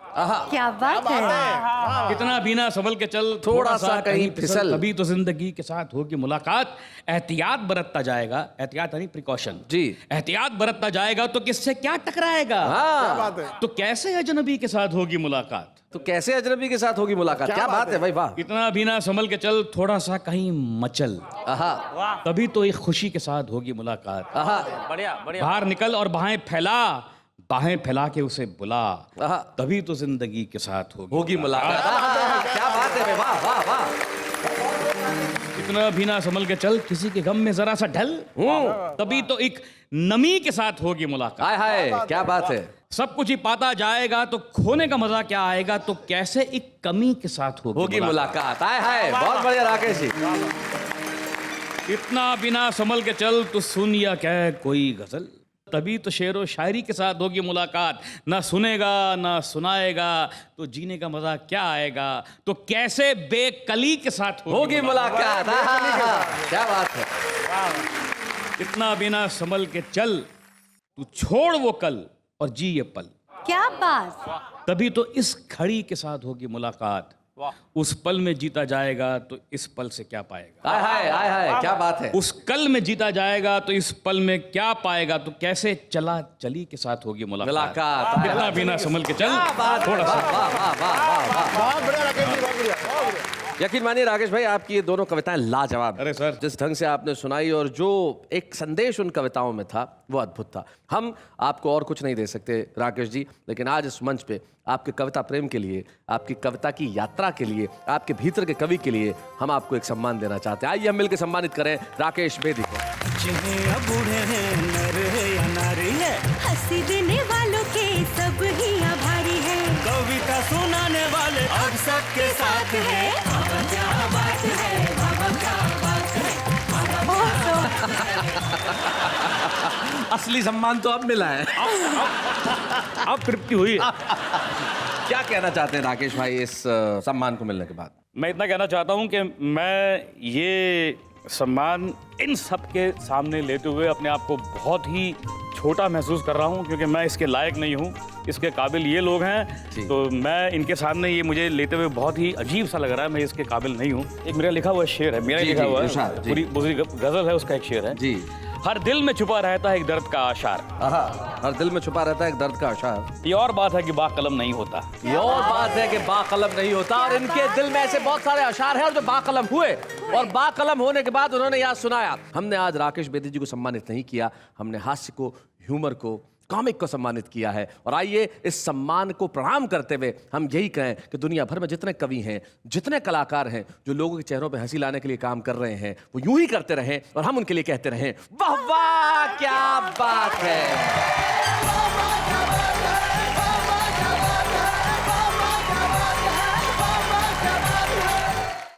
क्या बात है। इतना भी ना संभल के चल, थोड़ा सा कहीं फिसल, तभी तो जिंदगी के साथ होगी मुलाकात। एहतियात बरतता जाएगा, एहतियात यानी प्रिकॉशन। जी। एहतियात बरतता जाएगा तो किससे क्या टकराएगा। क्या बात है। तो कैसे अजनबी के साथ होगी मुलाकात। तो कैसे अजनबी के साथ होगी मुलाकात, क्या बात है भाई, वाह। इतना भी ना संभल के चल, थोड़ा सा कहीं मचल, तभी तो एक खुशी के साथ होगी मुलाकात। बढ़िया बढ़िया। बाहर निकल और बाहें फैला, बाहें फैला के उसे बुला, तभी तो जिंदगी के साथ होगी मुलाकात। क्या बात है, वाह वाह वाह। इतना भी ना संभल के चल, किसी के गम में जरा सा ढल, तभी तो एक नमी के साथ होगी मुलाकात। हाय हाय, क्या बात है। सब कुछ ही पाता जाएगा तो खोने का मजा क्या आएगा, तो कैसे एक कमी के साथ होगी मुलाकात। हाय हाय, बहुत बढ़िया राकेश जी। इतना बिना संभल के चल, तो सुन या कह कोई गजल, तभी तो शेर व शायरी के साथ होगी मुलाकात। ना सुनेगा ना सुनाएगा, तो जीने का मजा क्या आएगा, तो कैसे बेकली के साथ होगी मुलाकात। क्या बात है। इतना बिना संभल के चल, तू छोड़ वो कल और जी ये पल, क्या बात। तभी तो इस घड़ी के साथ होगी मुलाकात। उस पल में जीता जाएगा तो इस पल से क्या पाएगा। हाय हाय हाय, क्या बात है। उस कल में जीता जाएगा तो इस पल में क्या पाएगा, तो कैसे चला चली के साथ होगी मुलाकात। इतना बिना संभल के चल, थोड़ा सा। यकीन मानिए राकेश भाई, आपकी ये दोनों कविताएं लाजवाब। अरे सर, जिस ढंग से आपने सुनाई और जो एक संदेश उन कविताओं में था वो अद्भुत था। हम आपको और कुछ नहीं दे सकते राकेश जी, लेकिन आज इस मंच पे आपके कविता प्रेम के लिए, आपकी कविता की यात्रा के लिए, आपके भीतर के कवि के लिए हम आपको एक सम्मान देना चाहते हैं। आइए हम मिलकर सम्मानित करें राकेश बेदी को। बूढ़े हैं, नर है या नारी है, हंसी देने वालों के सब ही आभारी है, कविता सुनाने वाले अब सबके साथ है। क्या बात है, क्या बात है। असली सम्मान तो अब मिला है। अब तृप्ति हुई। क्या कहना चाहते हैं राकेश भाई इस सम्मान को मिलने के बाद। मैं इतना कहना चाहता हूं कि मैं ये सम्मान इन सब के सामने लेते हुए अपने आप को बहुत ही छोटा महसूस कर रहा हूं, क्योंकि मैं इसके लायक नहीं हूं। इसके काबिल ये लोग हैं, तो मैं इनके सामने ये मुझे लेते हुए बहुत ही अजीब सा लग रहा है। मैं इसके काबिल नहीं हूं। एक मेरा लिखा हुआ शेर है, मेरा लिखा हुआ है, पूरी गजल है, उसका एक शेर है जी। हर दिल में छुपा रहता है एक दर्द का आशार। हर दिल में छुपा रहता है एक दर्द का आशार। ये और बात है कि बाकलम नहीं होता। ये और बात है कि बाकलम नहीं होता। और इनके दिल में ऐसे बहुत सारे अशार हैं और जो बाकलम हुए, और बाकलम होने के बाद उन्होंने याद सुनाया। हमने आज राकेश बेदी जी को सम्मानित नहीं किया, हमने हास्य को, ह्यूमर को, कॉमिक को सम्मानित किया है। और आइए इस सम्मान को प्रणाम करते हुए हम यही कहें कि दुनिया भर में जितने कवि हैं, जितने कलाकार हैं जो लोगों के चेहरों पे हंसी लाने के लिए काम कर रहे हैं, वो यूं ही करते रहें और हम उनके लिए कहते रहें वाह वाह क्या बात है।